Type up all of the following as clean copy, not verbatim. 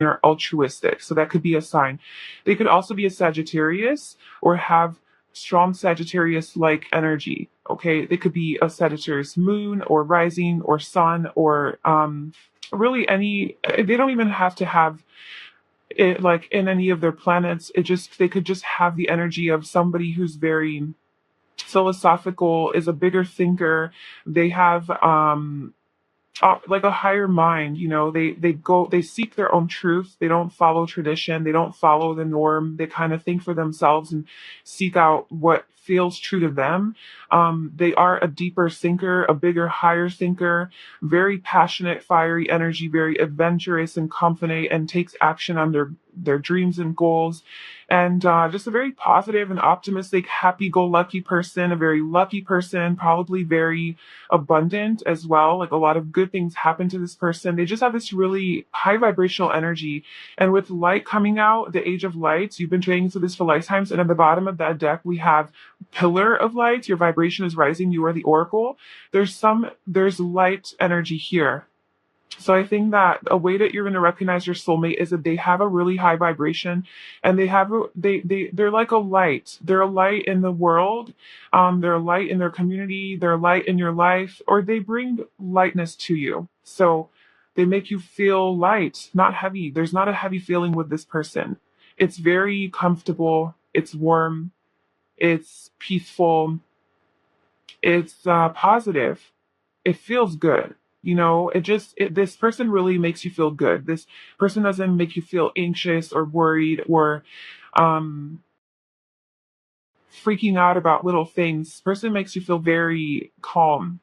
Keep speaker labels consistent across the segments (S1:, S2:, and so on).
S1: or altruistic. So that could be a sign. They could also be a Sagittarius or have strong Sagittarius-like energy. Okay, they could be a Sagittarius moon or rising or sun or really any. They don't even have to have it like in any of their planets. It just they could just have the energy of somebody who's very philosophical, is a bigger thinker. They have like a higher mind. They seek their own truth. They don't follow tradition. They don't follow the norm. They kind of think for themselves and seek out what feels true to them. They are a deeper thinker, a bigger, higher thinker, very passionate, fiery energy, very adventurous and confident, and takes action on their dreams and goals. And just a very positive and optimistic, happy-go-lucky person, a very lucky person, probably very abundant as well. Like a lot of good things happen to this person. They just have this really high vibrational energy. And with light coming out, the age of lights, you've been training into this for lifetimes. And at the bottom of that deck, we have pillar of light. Your vibration is rising. You are the oracle. There's light energy here. So I think that a way that you're going to recognize your soulmate is that they have a really high vibration, and they're like a light. They're a light in the world. They're a light in their community. They're a light in your life, or they bring lightness to you. So they make you feel light, not heavy. There's not a heavy feeling with this person. It's very comfortable. It's warm. It's peaceful. It's positive. It feels good. This person really makes you feel good. This person doesn't make you feel anxious or worried or um, freaking out about little things. This person makes you feel very calm.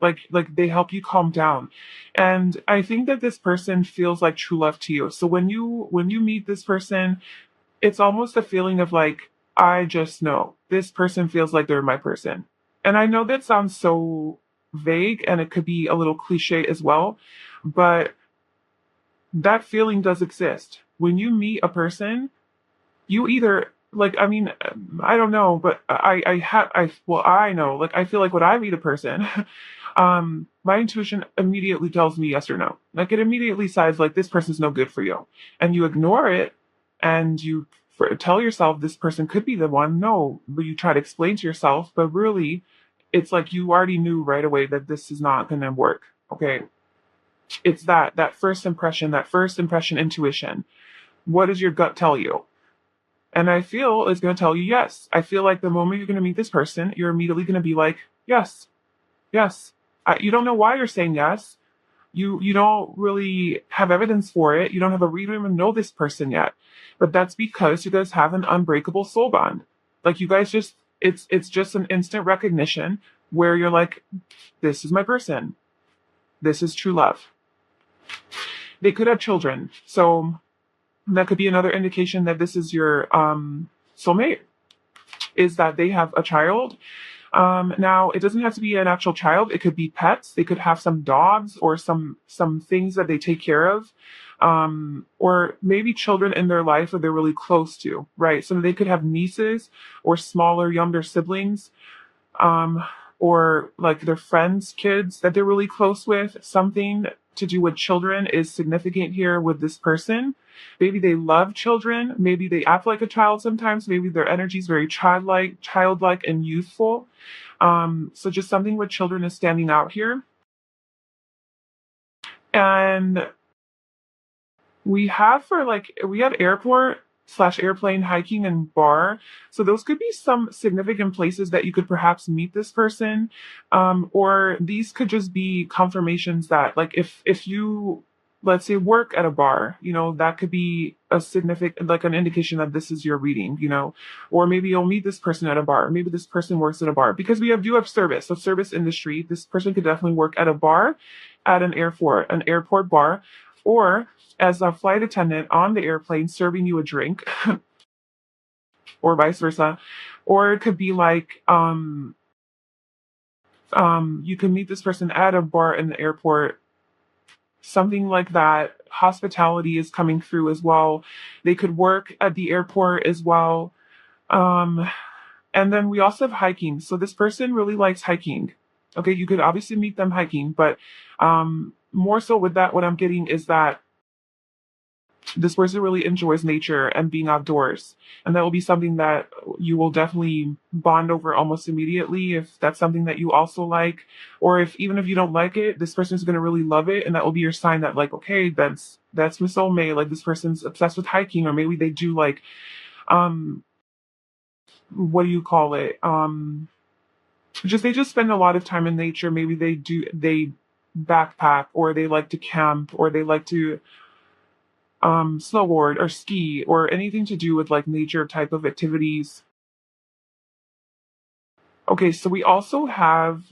S1: Like they help you calm down. And I think that this person feels like true love to you. So when you meet this person, it's almost a feeling of like, I just know this person feels like they're my person. And I know that sounds so vague and it could be a little cliche as well, but that feeling does exist. When you meet a person, you either like, I mean, I don't know, but I know, like, I feel like when I meet a person, my intuition immediately tells me yes or no. Like, it immediately says, like, this person's no good for you. And you ignore it and tell yourself this person could be the one. No, but you try to explain to yourself, but really, it's like you already knew right away that this is not going to work. Okay. It's that first impression intuition. What does your gut tell you? And I feel it's going to tell you yes. I feel like the moment you're going to meet this person, you're immediately going to be like, yes, yes. You don't know why you're saying yes. You don't really have evidence for it. You don't have a reason to even know this person yet. But that's because you guys have an unbreakable soul bond. Like you guys just it's just an instant recognition where you're like, this is my person. This is true love. They could have children. So that could be another indication that this is your soulmate, is that they have a child. Now, it doesn't have to be an actual child. It could be pets. They could have some dogs or some things that they take care of, or maybe children in their life that they're really close to, right? So they could have nieces or smaller, younger siblings, or like their friends' kids that they're really close with. Something to do with children is significant here with this person. Maybe they love children. Maybe they act like a child sometimes. Maybe their energy is very childlike and youthful. So just something with children is standing out here. And we have airport/airplane, hiking, and bar. So those could be some significant places that you could perhaps meet this person. Or these could just be confirmations that, like, if you, let's say, work at a bar, that could be a significant, like, an indication that this is your reading. Or maybe you'll meet this person at a bar. Maybe this person works at a bar, because do have service. So service industry, this person could definitely work at a bar, at an airport bar, or as a flight attendant on the airplane serving you a drink, or vice versa. Or it could be like, you can meet this person at a bar in the airport, something like that. Hospitality is coming through as well. They could work at the airport as well. Um, and then we also have hiking. So this person really likes hiking. Okay, you could obviously meet them hiking, but more so with that, what I'm getting is that This person really enjoys nature and being outdoors. And that will be something that you will definitely bond over almost immediately if that's something that you also like. Or if even if you don't like it, this person is going to really love it. And that will be your sign that like, okay, that's my soulmate. Like this person's obsessed with hiking, or maybe they do like, um, what do you call it? Just they just spend a lot of time in nature. Maybe they backpack, or they like to camp, or they like to snowboard or ski, or anything to do with like nature type of activities. Okay, so we also have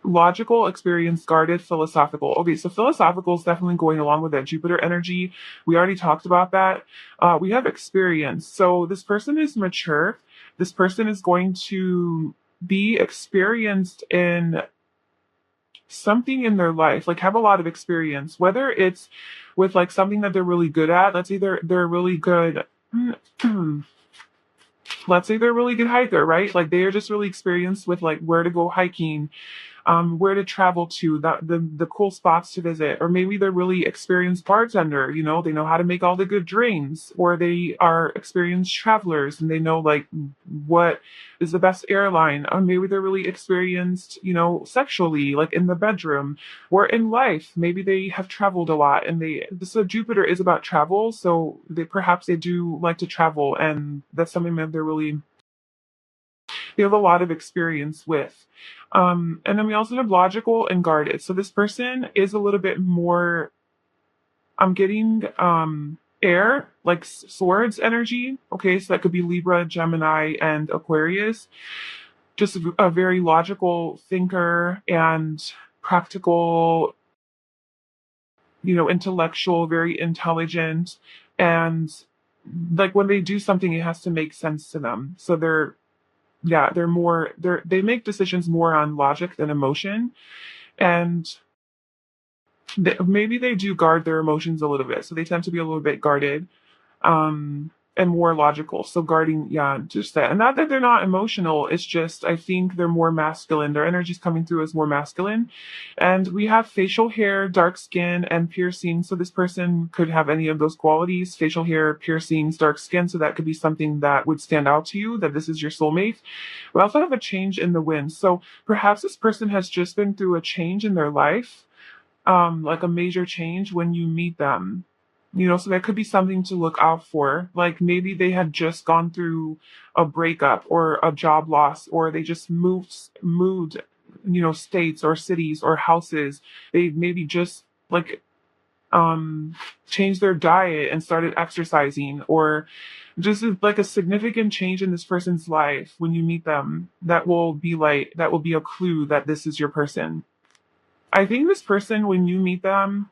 S1: logical, experience, guarded, philosophical. Okay, so philosophical is definitely going along with that Jupiter energy. We already talked about that. We have experience. So this person is mature. This person is going to be experienced in something in their life, like have a lot of experience, whether it's with like something that they're really good at. Let's say they're really good. Let's say they're a really good hiker, right? Like they are just really experienced with like where to go hiking, where to travel to, the cool spots to visit, or maybe they're really experienced bartender. You know, they know how to make all the good drinks, or they are experienced travelers and they know like what is the best airline. Or maybe they're really experienced, you know, sexually, like in the bedroom or in life. Maybe they have traveled a lot, and so Jupiter is about travel, so they do like to travel, and that's something that they have a lot of experience with. And then we also have logical and guarded. So this person is a little bit more, I'm getting air, like swords energy. Okay, so that could be Libra, Gemini, and Aquarius. Just a very logical thinker and practical, you know, intellectual, very intelligent. And like when they do something, it has to make sense to them. So they make decisions more on logic than emotion. And maybe they do guard their emotions a little bit, so they tend to be a little bit guarded, and more logical. So guarding, yeah, just that. And not that they're not emotional, it's just I think they're more masculine. Their energy's coming through as more masculine. And we have facial hair, dark skin, and piercing. So this person could have any of those qualities: facial hair, piercings, dark skin. So that could be something that would stand out to you, that this is your soulmate. We also have a change in the wind. So perhaps this person has just been through a change in their life, like a major change when you meet them. You know, so that could be something to look out for. Like maybe they had just gone through a breakup or a job loss, or they just moved, you know, states or cities or houses. They maybe just like um changed their diet and started exercising, or just like a significant change in this person's life when you meet them. That will be a clue that this is your person. I think this person, when you meet them,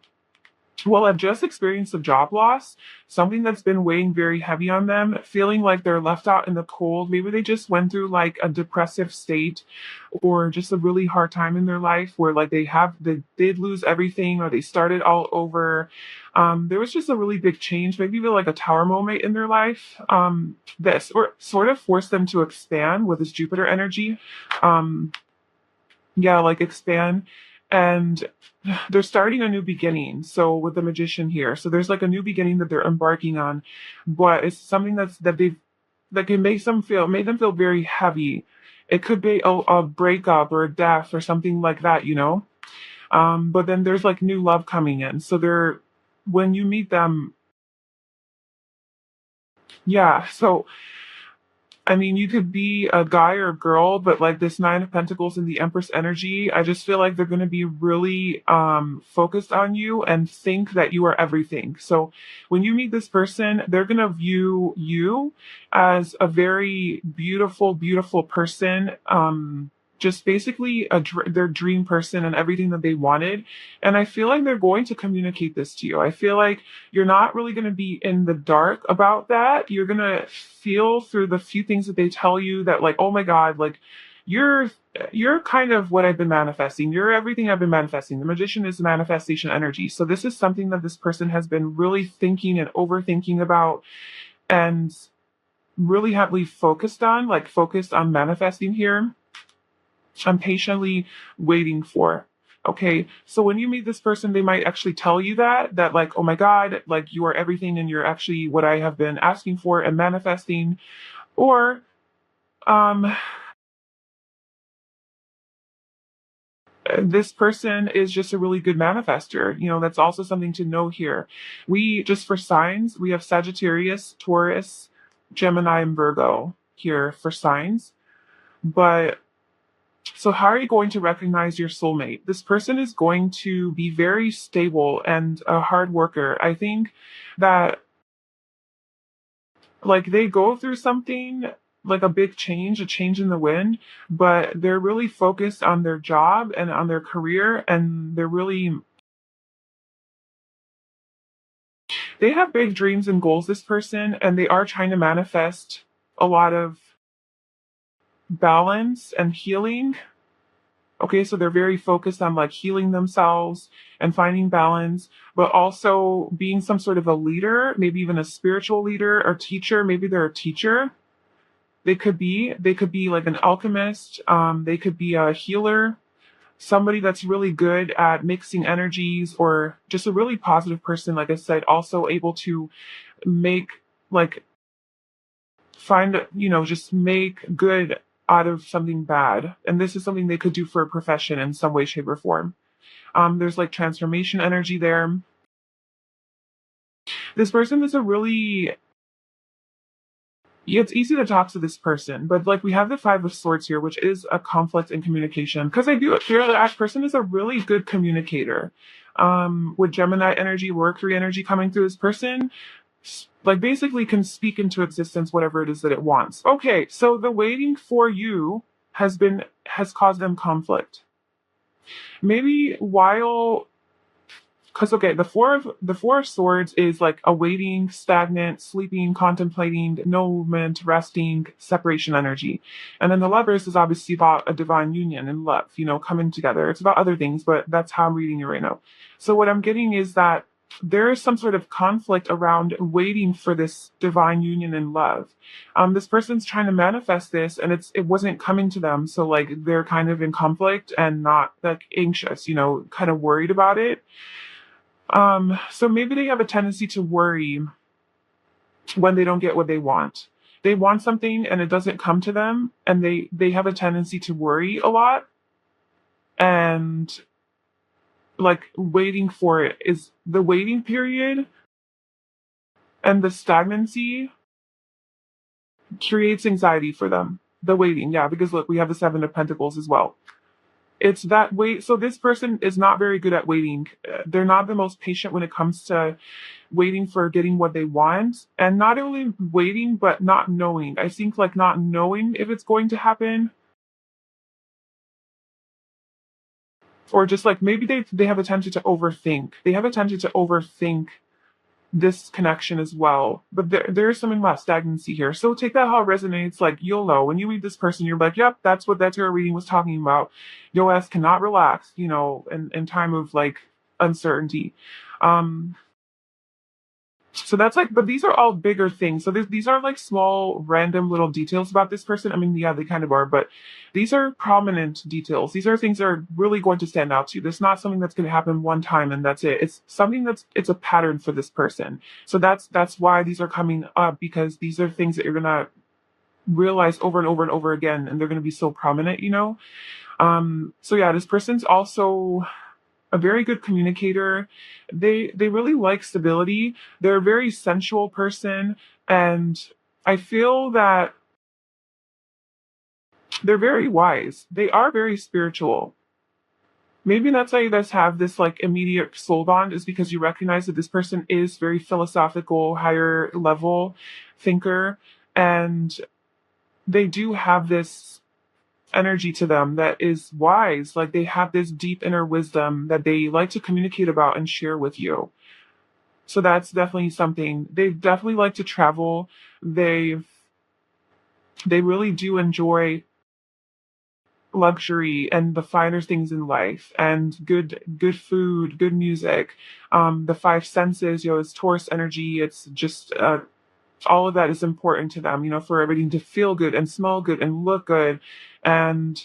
S1: will have just experienced a job loss, something that's been weighing very heavy on them, feeling like they're left out in the cold. Maybe they just went through like a depressive state, or just a really hard time in their life where like they did lose everything, or they started all over. There was just a really big change, maybe even like a tower moment in their life, that sort of forced them to expand with this Jupiter energy. Um, yeah, like expand. And they're starting a new beginning. So with the magician here, so there's like a new beginning that they're embarking on, but it's something that can make them feel very heavy. It could be a breakup or a death or something like that, you know. But then there's like new love coming in. So they're when you meet them, yeah. So I mean, you could be a guy or a girl, but like this Nine of Pentacles and the Empress energy, I just feel like they're going to be really focused on you and think that you are everything. So when you meet this person, they're going to view you as a very beautiful, beautiful person. Just basically their dream person and everything that they wanted. And I feel like they're going to communicate this to you. I feel like you're not really going to be in the dark about that. You're going to feel through the few things that they tell you that like, oh my God, like you're you're kind of what I've been manifesting. You're everything I've been manifesting. The magician is manifestation energy. So this is something that this person has been really thinking and overthinking about, and really heavily focused on manifesting here. I'm patiently waiting for. Okay, so when you meet this person, they might actually tell you that like, oh my God, like you are everything and you're actually what I have been asking for and manifesting. Or um, this person is just a really good manifester. That's also something to know here. We just for signs, we have Sagittarius, Taurus, Gemini, and Virgo here for signs. But so, how are you going to recognize your soulmate? This person is going to be very stable and a hard worker. I think that, like, they go through something like a change in the wind, but they're really focused on their job and on their career, and they have big dreams and goals, this person, and they are trying to manifest a lot of balance and healing. Okay, so they're very focused on like healing themselves and finding balance, but also being some sort of a leader, maybe even a spiritual leader or teacher. Maybe they're a teacher. They could be like an alchemist. They could be a healer, somebody that's really good at mixing energies, or just a really positive person. Like I said, also able to make like just make good out of something bad. And this is something they could do for a profession in some way, shape, or form. There's like transformation energy there. This person is a really, yeah, it's easy to talk to this person, but like we have the Five of Swords here, which is a conflict in communication. Because I do feel that person is a really good communicator. With Gemini energy, Mercury energy coming through this person, like basically can speak into existence whatever it is that it wants. Okay, so the waiting for you has caused them conflict. Maybe while because okay, the four of swords is like awaiting, stagnant, sleeping, contemplating, no movement, resting, separation energy. And then the lovers is obviously about a divine union and love, coming together. It's about other things, but that's how I'm reading it right now. So what I'm getting is that there is some sort of conflict around waiting for this divine union and love. This person's trying to manifest this, and it wasn't coming to them. So like they're kind of in conflict and not like anxious, kind of worried about it. So maybe they have a tendency to worry when they don't get what they want. They want something and it doesn't come to them, and they have a tendency to worry a lot, and like waiting for it is the waiting period, and the stagnancy creates anxiety for them. The waiting, yeah, because look, we have the Seven of Pentacles as well. It's that wait. So this person is not very good at waiting. They're not the most patient when it comes to waiting for getting what they want. And not only waiting, but not knowing. I think like not knowing if it's going to happen, or just like maybe they have a tendency to overthink. They have a tendency to overthink this connection as well. But there's something about stagnancy here. So take that how it resonates. Like you'll know when you meet this person, you're like, yep, that's what that tarot reading was talking about. Your ass cannot relax, in time of like uncertainty. Um, so that's like, but these are all bigger things. So these are like small, random little details about this person. I mean, yeah, they kind of are, but these are prominent details. These are things that are really going to stand out to you. There's not something that's going to happen one time and that's it. It's something it's a pattern for this person. So that's why these are coming up, because these are things that you're going to realize over and over and over again, and they're going to be so prominent. So yeah, this person's also a very good communicator. They really like stability. They're a very sensual person, and I feel that they're very wise. They are very spiritual. Maybe that's why you guys have this like immediate soul bond, is because you recognize that this person is very philosophical, higher level thinker, and they do have this energy to them that is wise. Like they have this deep inner wisdom that they like to communicate about and share with you. So that's definitely something. They definitely like to travel. They really do enjoy luxury and the finer things in life, and good food, good music. The five senses, it's Taurus energy. It's just all of that is important to them, for everything to feel good and smell good and look good. And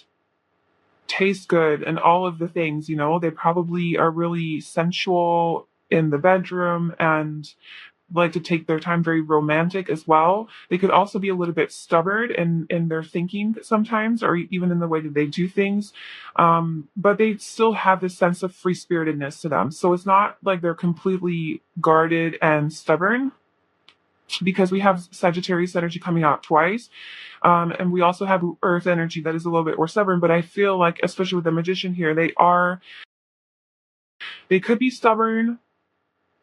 S1: taste good and all of the things, you know. They probably are really sensual in the bedroom and like to take their time, very romantic as well. They could also be a little bit stubborn in their thinking sometimes, or even in the way that they do things. But they still have this sense of free spiritedness to them. So it's not like they're completely guarded and stubborn, because we have Sagittarius energy coming out twice. And we also have Earth energy that is a little bit more stubborn. But I feel like, especially with the Magician here, they could be stubborn,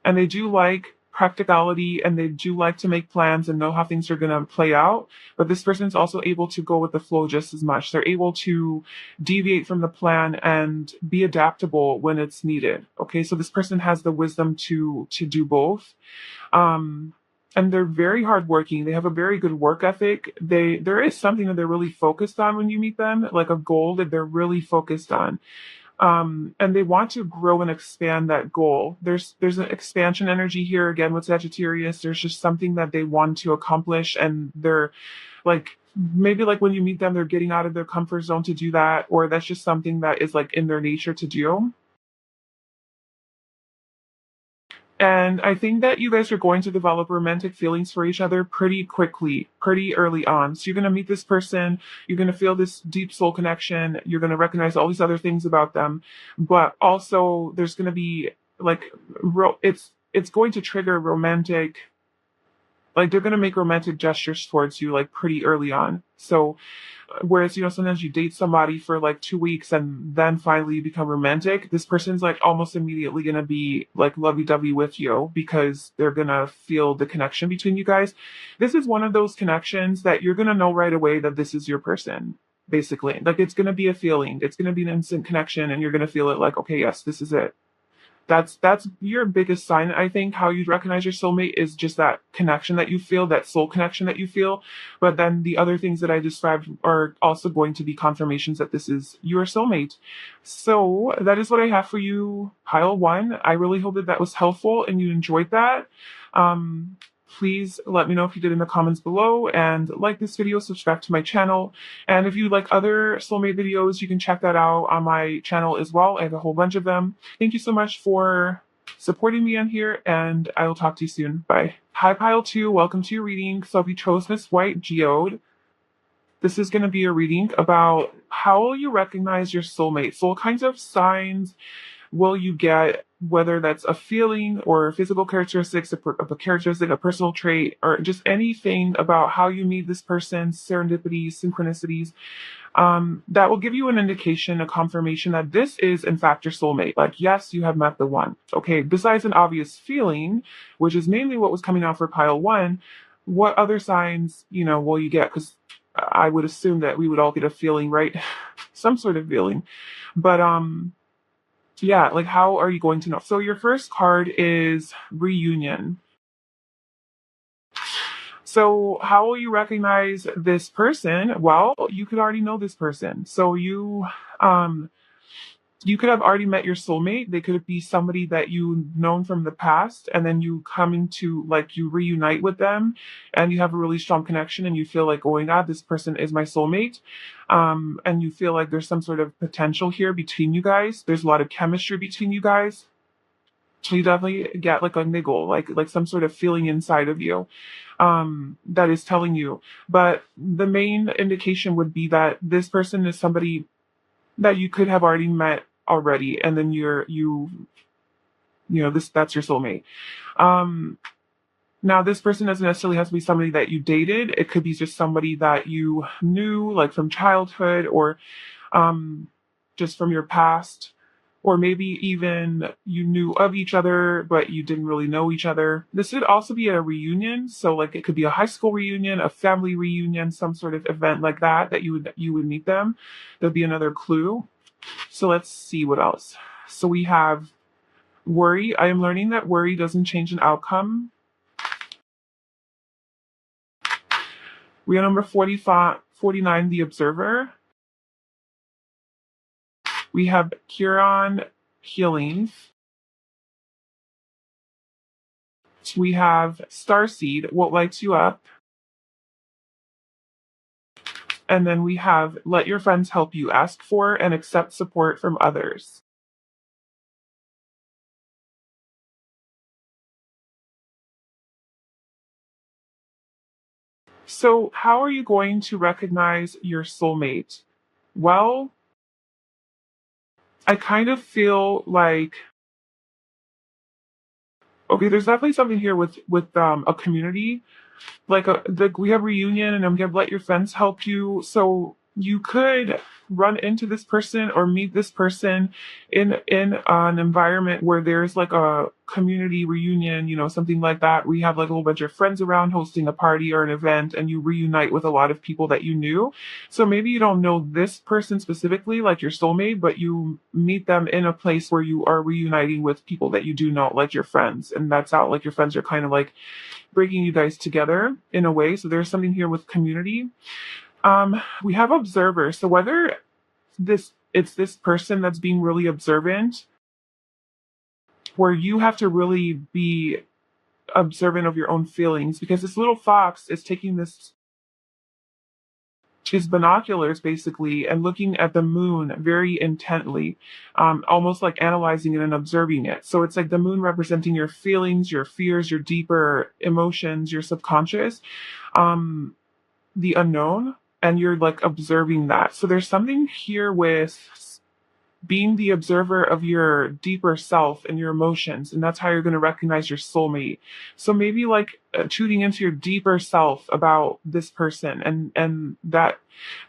S1: and they do like practicality, and they do like to make plans and know how things are going to play out. But this person is also able to go with the flow just as much. They're able to deviate from the plan and be adaptable when it's needed. Okay, so this person has the wisdom to do both. um and they're very hardworking. They have a very good work ethic. There is something that they're really focused on when you meet them, like a goal that they're really focused on. And they want to grow and expand that goal. There's an expansion energy here again with Sagittarius. There's just something that they want to accomplish, and they're like, maybe like when you meet them, they're getting out of their comfort zone to do that, or that's just something that is like in their nature to do. And I think that you guys are going to develop romantic feelings for each other pretty quickly, pretty early on. So you're going to meet this person, you're going to feel this deep soul connection, you're going to recognize all these other things about them, but also there's going to be like it's going to trigger romantic, like they're going to make romantic gestures towards you like pretty early on. So whereas, you know, sometimes you date somebody for like 2 weeks and then finally you become romantic, this person's like almost immediately gonna be like lovey-dovey with you because they're gonna feel the connection between you guys. This is one of those connections that you're gonna know right away that this is your person, basically. Like it's gonna be a feeling, it's gonna be an instant connection, and you're gonna feel it like, okay, yes, this is it. That's your biggest sign. I think how you recognize your soulmate is just that connection that you feel, that soul connection that you feel. But then the other things that I described are also going to be confirmations that this is your soulmate. So that is what I have for you, pile one. I really hope that that was helpful and you enjoyed that. um Please let me know if you did in the comments below, and like this video, subscribe to my channel. And if you like other soulmate videos, you can check that out on my channel as well. I have a whole bunch of them. Thank you so much for supporting me on here, and I will talk to you soon. Bye. Hi, Pile 2. Welcome to your reading. So if you chose Miss White Geode, this is going to be a reading about how will you recognize your soulmate. So what kinds of signs will you get, whether that's a feeling or physical characteristics, a characteristic, a personal trait, or just anything about how you meet this person, serendipities, synchronicities, that will give you an indication, a confirmation that this is in fact your soulmate. Like, yes, you have met the one. Okay, besides an obvious feeling, which is mainly what was coming out for pile one, what other signs, you know, will you get? Because I would assume that we would all get a feeling, right? Some sort of feeling. But yeah, like how are you going to know? So your first card is reunion. So how will you recognize this person? Well, you could already know this person. So um you could have already met your soulmate. They could be somebody that you've known from the past, and then you come into like you reunite with them and you have a really strong connection and you feel like, oh my God, this person is my soulmate. And you feel like there's some sort of potential here between you guys. There's a lot of chemistry between you guys. So you definitely get like a niggle, like some sort of feeling inside of you, that is telling you. But the main indication would be that this person is somebody that you could have already met already, and then you know, that's your soulmate. Um, Now this person doesn't necessarily have to be somebody that you dated. It could be just somebody that you knew, like from childhood, or um, just from your past, or maybe even you knew of each other, but you didn't really know each other. This could also be a reunion. So like it could be a high school reunion, a family reunion, some sort of event like that, that you would meet them. There'll be another clue. So let's see what else. So we have worry. I am learning that worry doesn't change an outcome. We have number 45, 49, the observer. We have Chiron, healing. We have Starseed, what lights you up. And then we have let your friends help you, ask for and accept support from others. So, how are you going to recognize your soulmate? Well, I kind of feel like okay, there's definitely something here with a community we have reunion and we have let your friends help you. So you could run into this person or meet this person in an environment where there's like a community reunion, something like that. We have like a whole bunch of friends around hosting a party or an event and you reunite with a lot of people that you knew. So maybe you don't know this person specifically, like your soulmate, but you meet them in a place where you are reuniting with people that you do know, like your friends. And that's how like your friends are kind of like bringing you guys together in a way. So there's something here with community. We have observer. So whether it's this person that's being really observant, where you have to really be observant of your own feelings, because this little fox is taking this his binoculars basically and looking at the moon very intently, almost like analyzing it and observing it. So it's like the moon representing your feelings, your fears, your deeper emotions, your subconscious, um, the unknown, and you're like observing that. So there's something here with being the observer of your deeper self and your emotions, and that's how you're going to recognize your soulmate. So maybe like tuning into your deeper self about this person and that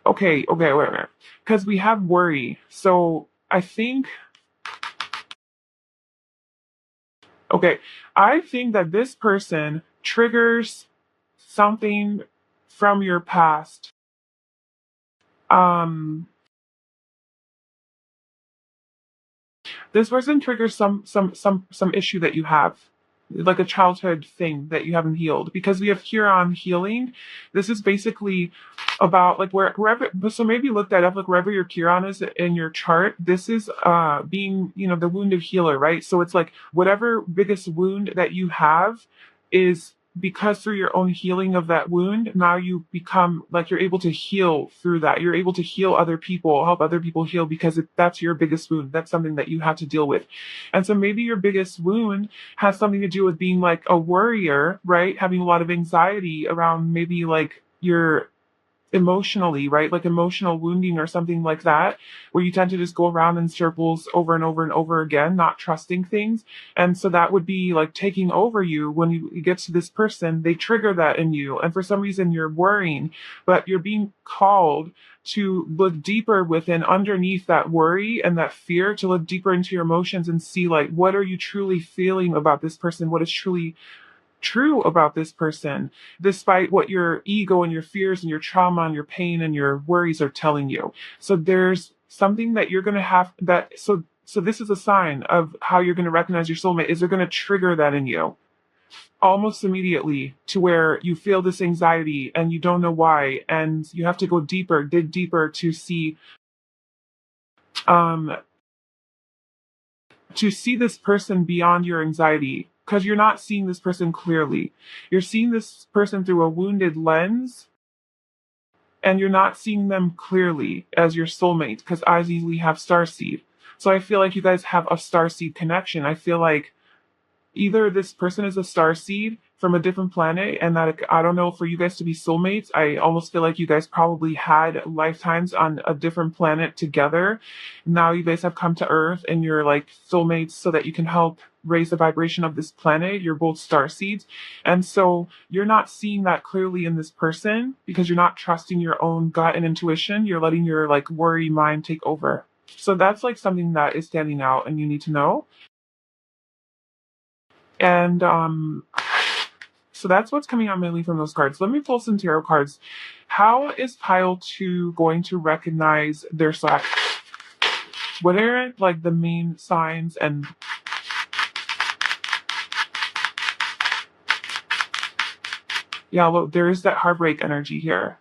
S1: okay, wait, because we have worry. So I think okay, I think that this person triggers something from your past. um this person triggers some issue that you have, like a childhood thing that you haven't healed, because we have Huron healing. This is basically about like wherever, so maybe look that up, like wherever your Chiron is in your chart. This is being, the wounded healer, right? So it's like whatever biggest wound that you have is because through your own healing of that wound, now you become like you're able to heal through that. You're able to heal other people, help other people heal, because that's your biggest wound. That's something that you have to deal with. And so maybe your biggest wound has something to do with being like a worrier, right? Having a lot of anxiety around maybe like your emotionally, right? Like emotional wounding or something like that, where you tend to just go around in circles over and over and over again, not trusting things. And so that would be like taking over you when you get to this person, they trigger that in you. And for some reason you're worrying, but you're being called to look deeper within underneath that worry and that fear, to look deeper into your emotions and see like what are you truly feeling about this person, what is truly true about this person, despite what your ego and your fears and your trauma and your pain and your worries are telling you. So there's something that you're going to have that. So this is a sign of how you're going to recognize your soulmate is they're going to trigger that in you almost immediately, to where you feel this anxiety and you don't know why, and you have to go deeper, dig deeper um to see this person beyond your anxiety, because you're not seeing this person clearly. You're seeing this person through a wounded lens, and you're not seeing them clearly as your soulmate, because eyes easily have starseed. So I feel like you guys have a starseed connection. I feel like either this person is a star seed from a different planet, and that I don't know, for you guys to be soulmates, I almost feel like you guys probably had lifetimes on a different planet together. Now you guys have come to Earth and you're like soulmates so that you can help raise the vibration of this planet. You're both star seeds. And so you're not seeing that clearly in this person because you're not trusting your own gut and intuition. You're letting your like worry mind take over. So that's like something that is standing out and you need to know. And so that's what's coming out mainly from those cards. Let me pull some tarot cards. How is pile two going to recognize their slack? What are like the main signs? And yeah, look, there is that heartbreak energy here.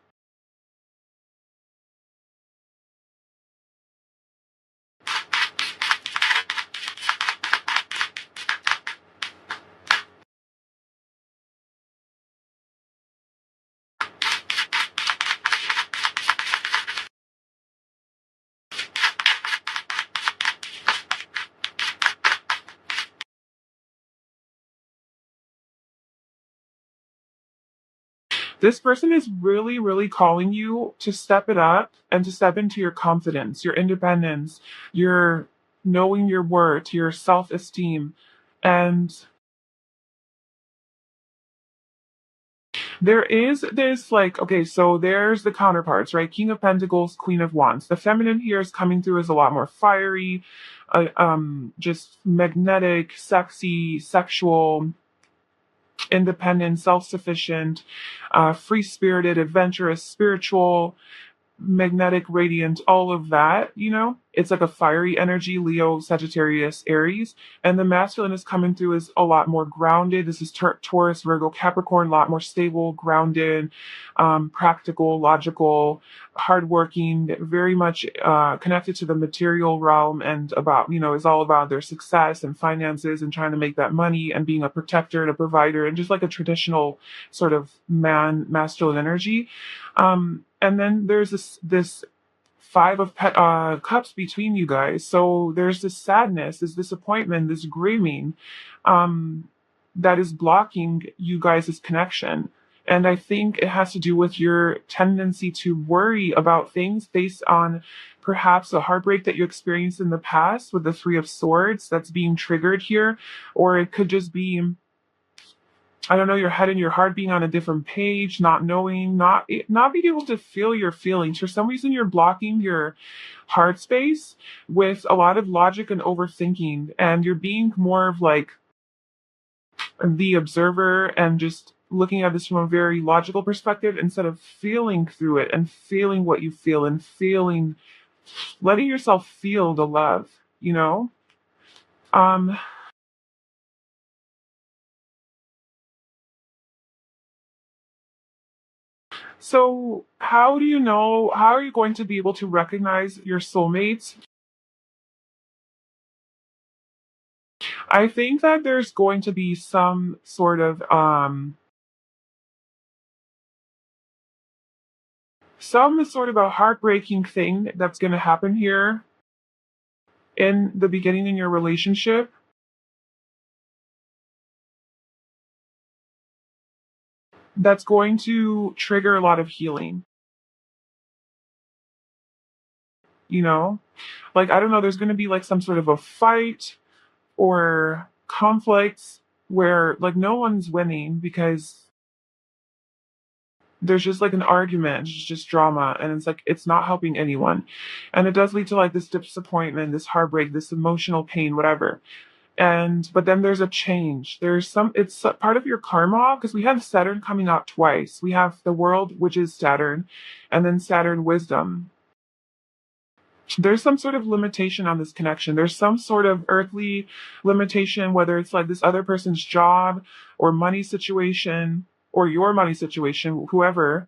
S1: This person is really, really calling you to step it up and to step into your confidence, your independence, your knowing your worth, your self esteem. And there is this, like, okay, so there's the counterparts, right? King of Pentacles, Queen of Wands. The feminine here is coming through as a lot more fiery, just magnetic, sexy, sexual, independent, self sufficient, free spirited, adventurous, spiritual, magnetic, radiant, all of that, you know? It's like a fiery energy, Leo, Sagittarius, Aries. And the masculine is coming through as a lot more grounded. This is Taurus, Virgo, Capricorn, a lot more stable, grounded, practical, logical, hardworking, very much connected to the material realm and about, you know, is all about their success and finances and trying to make that money and being a protector and a provider and just like a traditional sort of masculine energy. And then there's this five of cups between you guys. So there's this sadness, this disappointment, this grieving that is blocking you guys' connection. And I think it has to do with your tendency to worry about things based on perhaps a heartbreak that you experienced in the past with the Three of Swords that's being triggered here. Or it could just be, I don't know, your head and your heart being on a different page, not knowing, not being able to feel your feelings. For some reason, you're blocking your heart space with a lot of logic and overthinking, and you're being more of like the observer and just looking at this from a very logical perspective instead of feeling through it and feeling what you feel and feeling, letting yourself feel the love, you know? Um, so how do you know, how are you going to be able to recognize your soulmates? I think that there's going to be some sort of a heartbreaking thing that's going to happen here in the beginning in your relationship that's going to trigger a lot of healing, you know? Like, I don't know, there's going to be like some sort of a fight or conflicts where like no one's winning because there's just like an argument, it's just drama, and it's like it's not helping anyone. And it does lead to like this disappointment, this heartbreak, this emotional pain, whatever. And but then there's a change. There's some, it's a part of your karma because we have Saturn coming out twice. We have the world, which is Saturn, and then Saturn wisdom. There's some sort of limitation on this connection. There's some sort of earthly limitation, whether it's like this other person's job or money situation or your money situation, whoever,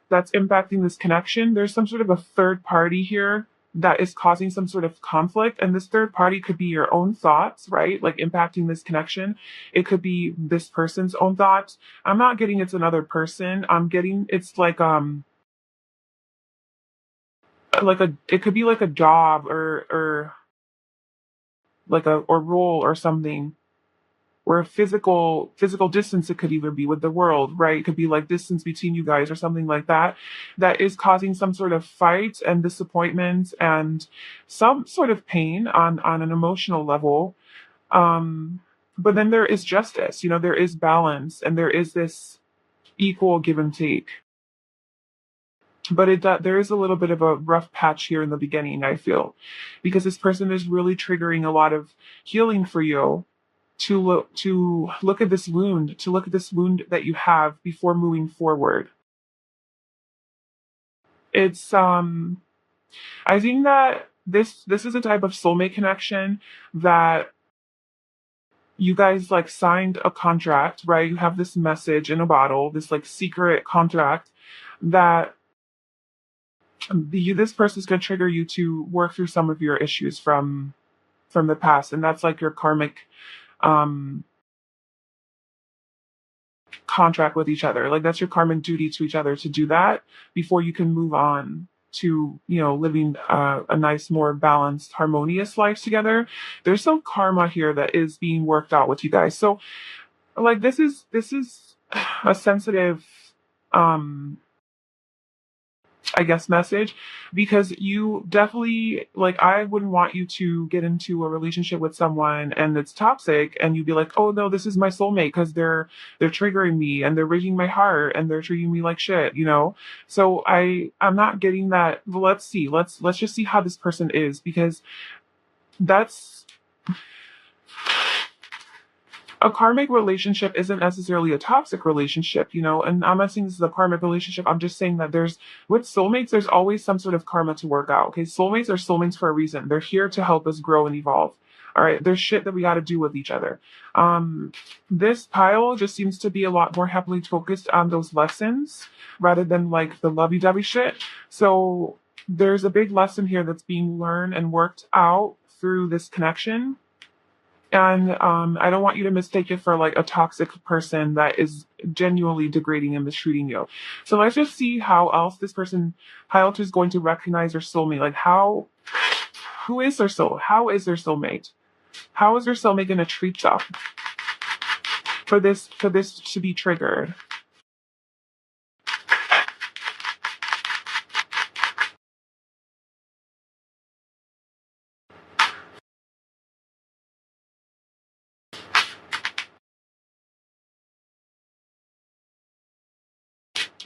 S1: that's impacting this connection. There's some sort of a third party here that is causing some sort of conflict. And this third party could be your own thoughts, right? Like impacting this connection. It could be this person's own thoughts. I'm not getting it's another person. I'm getting it's like a, it could be like a job or like a or role or something, or a physical distance. It could even be with the world, right? It could be like distance between you guys or something like that, that is causing some sort of fight and disappointment and some sort of pain on an emotional level. um but then there is justice, you know, there is balance and there is this equal give and take. But there is a little bit of a rough patch here in the beginning, I feel, because this person is really triggering a lot of healing for you, to look at this wound, to look at this wound that you have before moving forward. It's I think that this is a type of soulmate connection that you guys like signed a contract, right? You have this message in a bottle, this like secret contract that this person is going to trigger you to work through some of your issues from the past, and that's like your karmic um contract with each other. Like that's your karmic duty to each other to do that before you can move on to, you know, living a nice, more balanced, harmonious life together. There's some karma here that is being worked out with you guys. So like this is a sensitive I guess, message, because you definitely, like, I wouldn't want you to get into a relationship with someone and it's toxic and you'd be like, oh no, this is my soulmate because they're triggering me and they're breaking my heart and they're treating me like shit, you know? So I'm not getting that. Well, let's see. Let's just see how this person is, because that's a karmic relationship isn't necessarily a toxic relationship, you know, and I'm not saying this is a karmic relationship. I'm just saying that with soulmates, there's always some sort of karma to work out. Okay. Soulmates are soulmates for a reason. They're here to help us grow and evolve. All right. There's shit that we got to do with each other. This pile just seems to be a lot more heavily focused on those lessons rather than like the lovey-dovey shit. So there's a big lesson here that's being learned and worked out through this connection, and I don't want you to mistake it for like a toxic person that is genuinely degrading and mistreating you. So let's just see how else this person, how else is going to recognize their soulmate. Like who is their soul? How is their soulmate? How is their soulmate going to treat them for this to be triggered?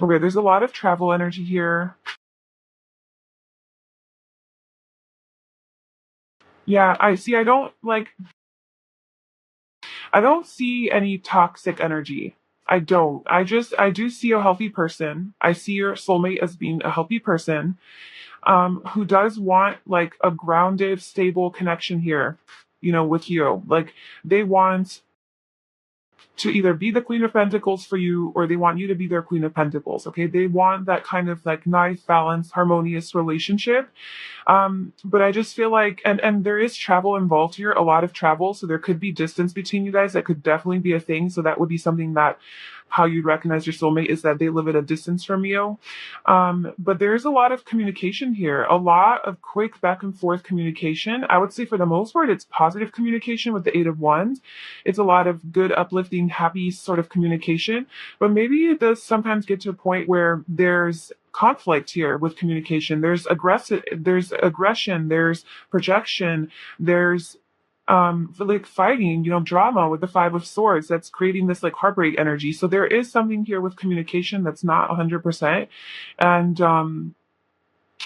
S1: Okay, there's a lot of travel energy here. Yeah, I see. I don't see any toxic energy. I don't. I do see a healthy person. I see your soulmate as being a healthy person, who does want like a grounded, stable connection here, you know, with you. Like they want to either be the Queen of Pentacles for you or they want you to be their Queen of Pentacles. Okay. They want that kind of like nice, balanced, harmonious relationship. But I just feel like, and there is travel involved here, a lot of travel. So there could be distance between you guys. That could definitely be a thing. So that would be something that how you'd recognize your soulmate is that they live at a distance from you. But there's a lot of communication here, a lot of quick back and forth communication. I would say for the most part, it's positive communication with the Eight of Wands. It's a lot of good, uplifting, happy sort of communication. But maybe it does sometimes get to a point where there's conflict here with communication. There's aggression, there's projection, there's like fighting, you know, drama with the Five of Swords that's creating this like heartbreak energy. So there is something here with communication that's not 100%. And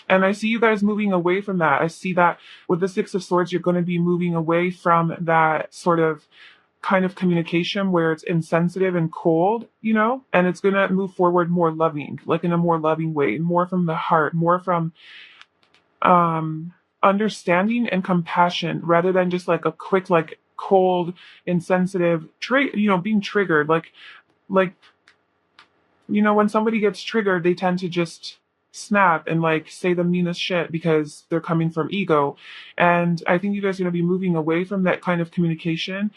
S1: and I see you guys moving away from that. I see that with the Six of Swords, you're going to be moving away from that sort of kind of communication where it's insensitive and cold, you know, and it's going to move forward more loving, like in a more loving way, more from the heart, more from understanding and compassion rather than just like a quick, like cold, insensitive, you know, being triggered. Like, you know, when somebody gets triggered, they tend to just snap and like say the meanest shit because they're coming from ego. And I think you guys are going to be moving away from that kind of communication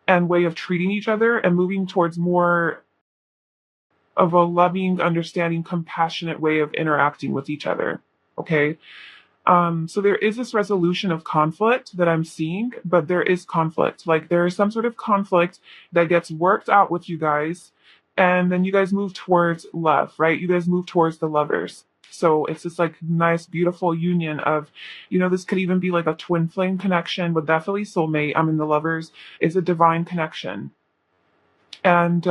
S1: and way of treating each other and moving towards more of a loving, understanding, compassionate way of interacting with each other. Okay. So there is this resolution of conflict that I'm seeing, but there is conflict. Like there is some sort of conflict that gets worked out with you guys, and then you guys move towards love, right? You guys move towards the lovers. So it's this like nice, beautiful union of, you know, this could even be like a twin flame connection, but definitely soulmate. I mean, the lovers is a divine connection. And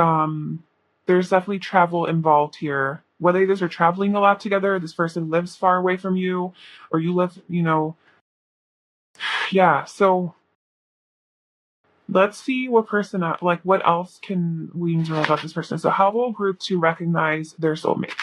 S1: there's definitely travel involved here. Whether you guys are traveling a lot together, this person lives far away from you, or you live, you know, yeah. So let's see what person, like, what else can we know about this person? So, how will a group to recognize their soulmate?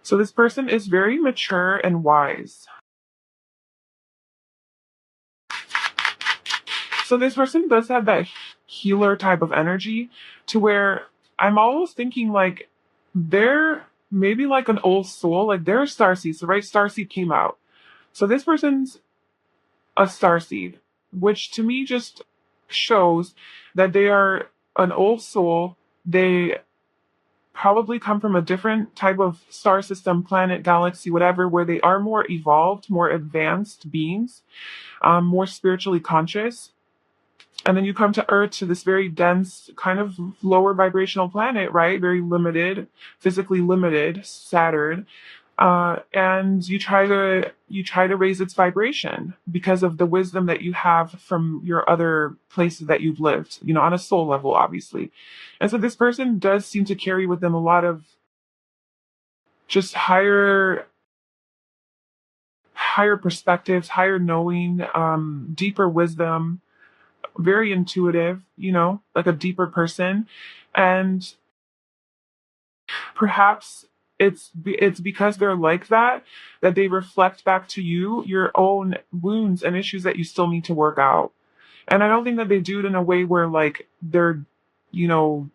S1: So, this person is very mature and wise. So this person does have that healer type of energy to where I'm always thinking like they're maybe like an old soul, like they're a starseed. So right, starseed came out. So this person's a starseed, which to me just shows that they are an old soul. They probably come from a different type of star system, planet, galaxy, whatever, where they are more evolved, more advanced beings, more spiritually conscious. And then you come to Earth, to this very dense, kind of lower vibrational planet, right? Very limited, physically limited, Saturn. And you try to raise its vibration because of the wisdom that you have from your other places that you've lived, on a soul level, obviously. And so this person does seem to carry with them a lot of just higher perspectives, higher knowing, deeper wisdom, very intuitive, like a deeper person. And perhaps it's because they're like that they reflect back to you your own wounds and issues that you still need to work out. And I don't think that they do it in a way where like they're, you know,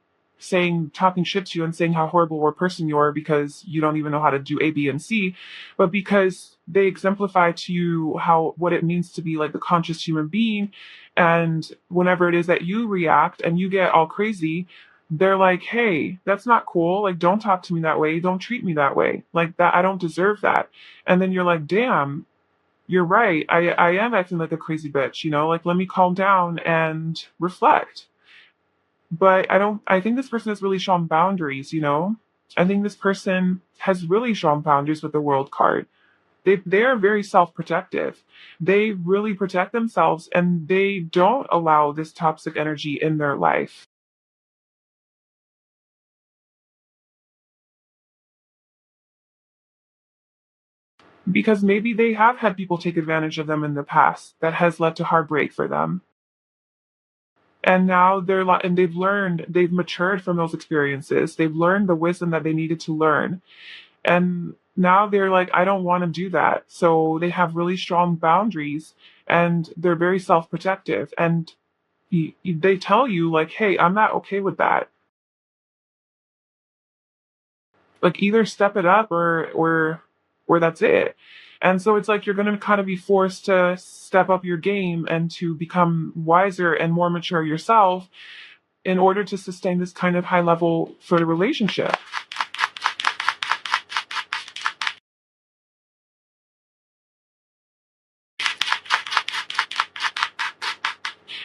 S1: talking shit to you and saying how horrible of a person you are because you don't even know how to do A, B, and C, but because they exemplify to you what it means to be like a conscious human being. And whenever it is that you react and you get all crazy, they're like, hey, that's not cool. Like, don't talk to me that way. Don't treat me that way. Like that, I don't deserve that. And then you're like, damn, you're right. I am acting like a crazy bitch, like let me calm down and reflect. But I think this person has really shown boundaries. I think this person has really shown boundaries with the world card. They are very self-protective. They really protect themselves and they don't allow this toxic energy in their life. Because maybe they have had people take advantage of them in the past that has led to heartbreak for them. And now and they've matured from those experiences. They've learned the wisdom that they needed to learn. And now they're like, I don't want to do that. So they have really strong boundaries and they're very self-protective. And they tell you like, hey, I'm not okay with that. Like either step it up or that's it. And so it's like you're going to kind of be forced to step up your game and to become wiser and more mature yourself in order to sustain this kind of high level sort of relationship.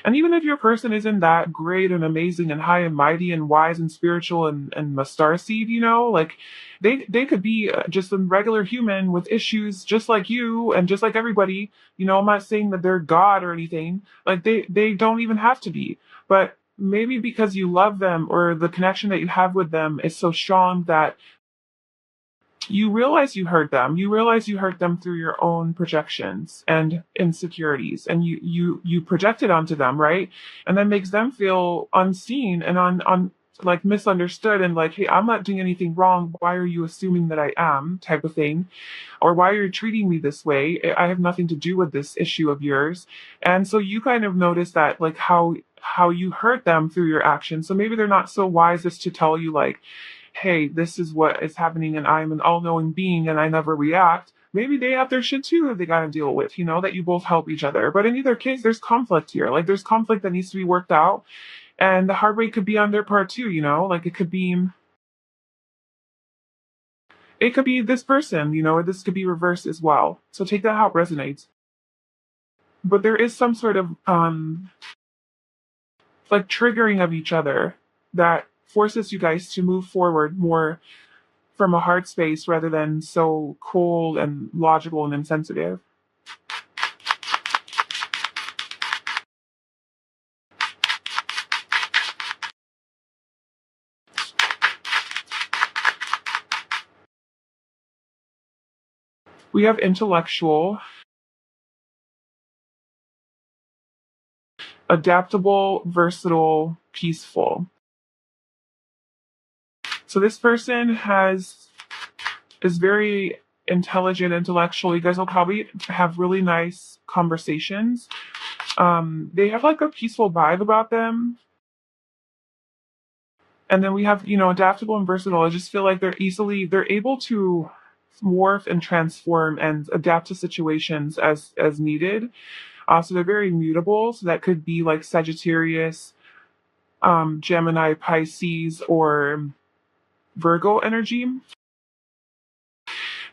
S1: And even if your person isn't that great and amazing and high and mighty and wise and spiritual and a star seed, like they could be just a regular human with issues just like you and just like everybody. I'm not saying that they're God or anything. Like they don't even have to be. But maybe because you love them or the connection that you have with them is so strong that you realize you hurt them. You realize you hurt them through your own projections and insecurities, and you project it onto them, right? And that makes them feel unseen and on like misunderstood and like, hey, I'm not doing anything wrong. Why are you assuming that I am? Type of thing, or why are you treating me this way? I have nothing to do with this issue of yours. And so you kind of notice that like how you hurt them through your actions. So maybe they're not so wise as to tell you like, hey, this is what is happening and I'm an all-knowing being and I never react. Maybe they have their shit too that they gotta deal with, that you both help each other. But in either case, there's conflict here. Like there's conflict that needs to be worked out. And the heartbreak could be on their part too. Like it could be this person, or this could be reversed as well. So take that how it resonates. But there is some sort of like triggering of each other that forces you guys to move forward more from a heart space rather than so cold and logical and insensitive. We have intellectual, adaptable, versatile, peaceful. So this person is very intelligent, intellectual. You guys will probably have really nice conversations. They have like a peaceful vibe about them. And then we have, adaptable and versatile. I just feel like they're able to morph and transform and adapt to situations as needed. So they're very mutable. So that could be like Sagittarius, Gemini, Pisces, or Virgo energy.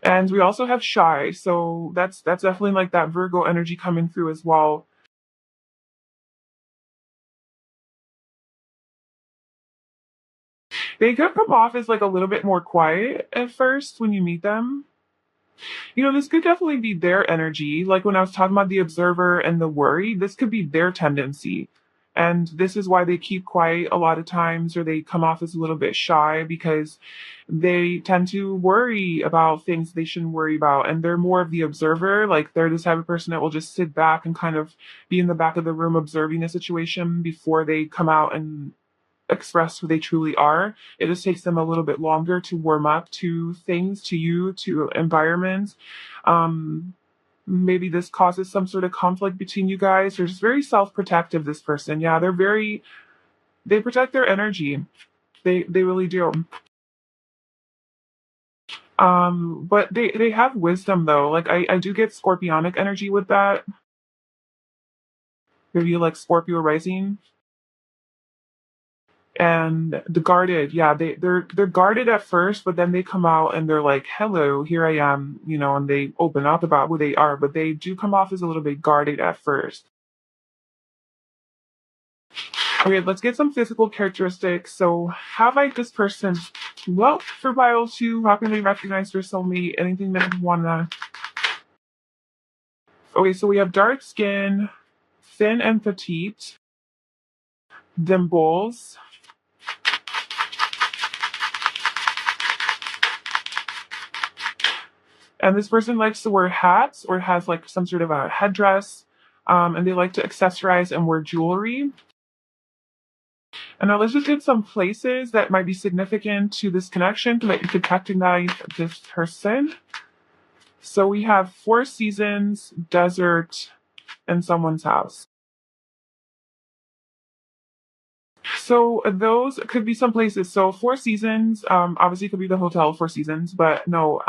S1: And we also have shy. So that's definitely like that Virgo energy coming through as well. They could come off as like a little bit more quiet at first when you meet them. This could definitely be their energy. Like when I was talking about the observer and the worry, this could be their tendency. And this is why they keep quiet a lot of times, or they come off as a little bit shy because they tend to worry about things they shouldn't worry about. And they're more of the observer. Like they're this type of person that will just sit back and kind of be in the back of the room observing the situation before they come out and express who they truly are. It just takes them a little bit longer to warm up to things, to you, to environments. Um, Maybe this causes some sort of conflict between you guys. They're just very self-protective, this person. Yeah, they protect their energy. They really do. But they have wisdom though. Like I do get scorpionic energy with that. Maybe like Scorpio rising. And the guarded, yeah, they're guarded at first, but then they come out and they're like, hello, here I am, and they open up about who they are, but they do come off as a little bit guarded at first. Okay, let's get some physical characteristics. So how like this person? Well, for bio 2, how can they recognize their soulmate? Anything that you wanna. Okay, so we have dark skin, thin and petite, dimples. And this person likes to wear hats or has like some sort of a headdress. And they like to accessorize and wear jewelry. And now let's just get some places that might be significant to this connection to make you recognize this person. So we have 4 seasons, desert, and someone's house. So those could be some places. So 4 seasons, obviously could be the hotel 4 seasons, but no,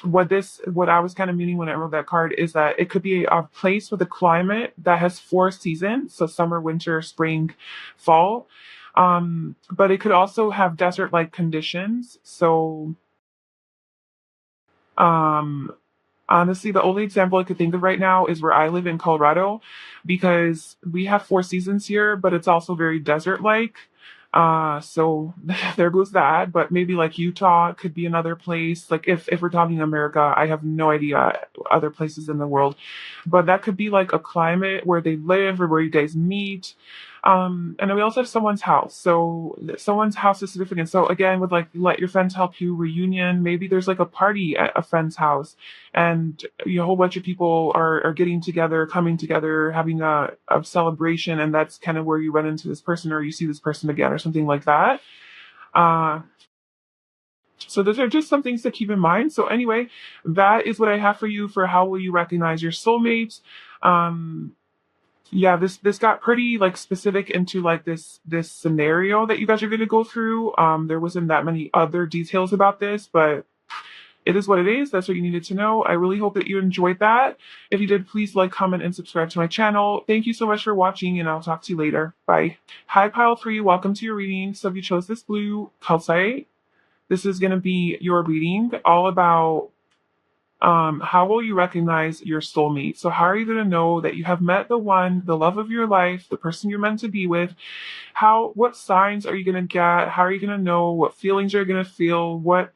S1: what I was kind of meaning when I wrote that card is that it could be a place with a climate that has 4 seasons. So summer, winter, spring, fall. But it could also have desert-like conditions. So, um, honestly, the only example I could think of right now is where I live in Colorado, because we have 4 seasons here, but it's also very desert-like. So there goes that. But maybe like Utah could be another place. Like if we're talking America, I have no idea other places in the world, but that could be like a climate where they live or where you guys meet. And then we also have someone's house. So someone's house is significant. So again, with like let your friends help you reunion, maybe there's like a party at a friend's house and a whole bunch of people are getting together, coming together, having a celebration, and that's kind of where you run into this person or you see this person again or something like that. Uh, so those are just some things to keep in mind. So anyway, that is what I have for you for how will you recognize your soulmates. Um, yeah, this got pretty like specific into like this scenario that you guys are going to go through. There wasn't that many other details about this, but it is what it is. That's what you needed to know. I really hope that you enjoyed that. If you did, please like, comment, and subscribe to my channel. Thank you so much for watching, and I'll talk to you later. Bye. Hi, Pile 3. Welcome to your reading. So if you chose this blue calcite, this is going to be your reading all about how will you recognize your soulmate? So how are you going to know that you have met the one, the love of your life, the person you're meant to be with? What signs are you going to get? How are you going to know what feelings you're going to feel? What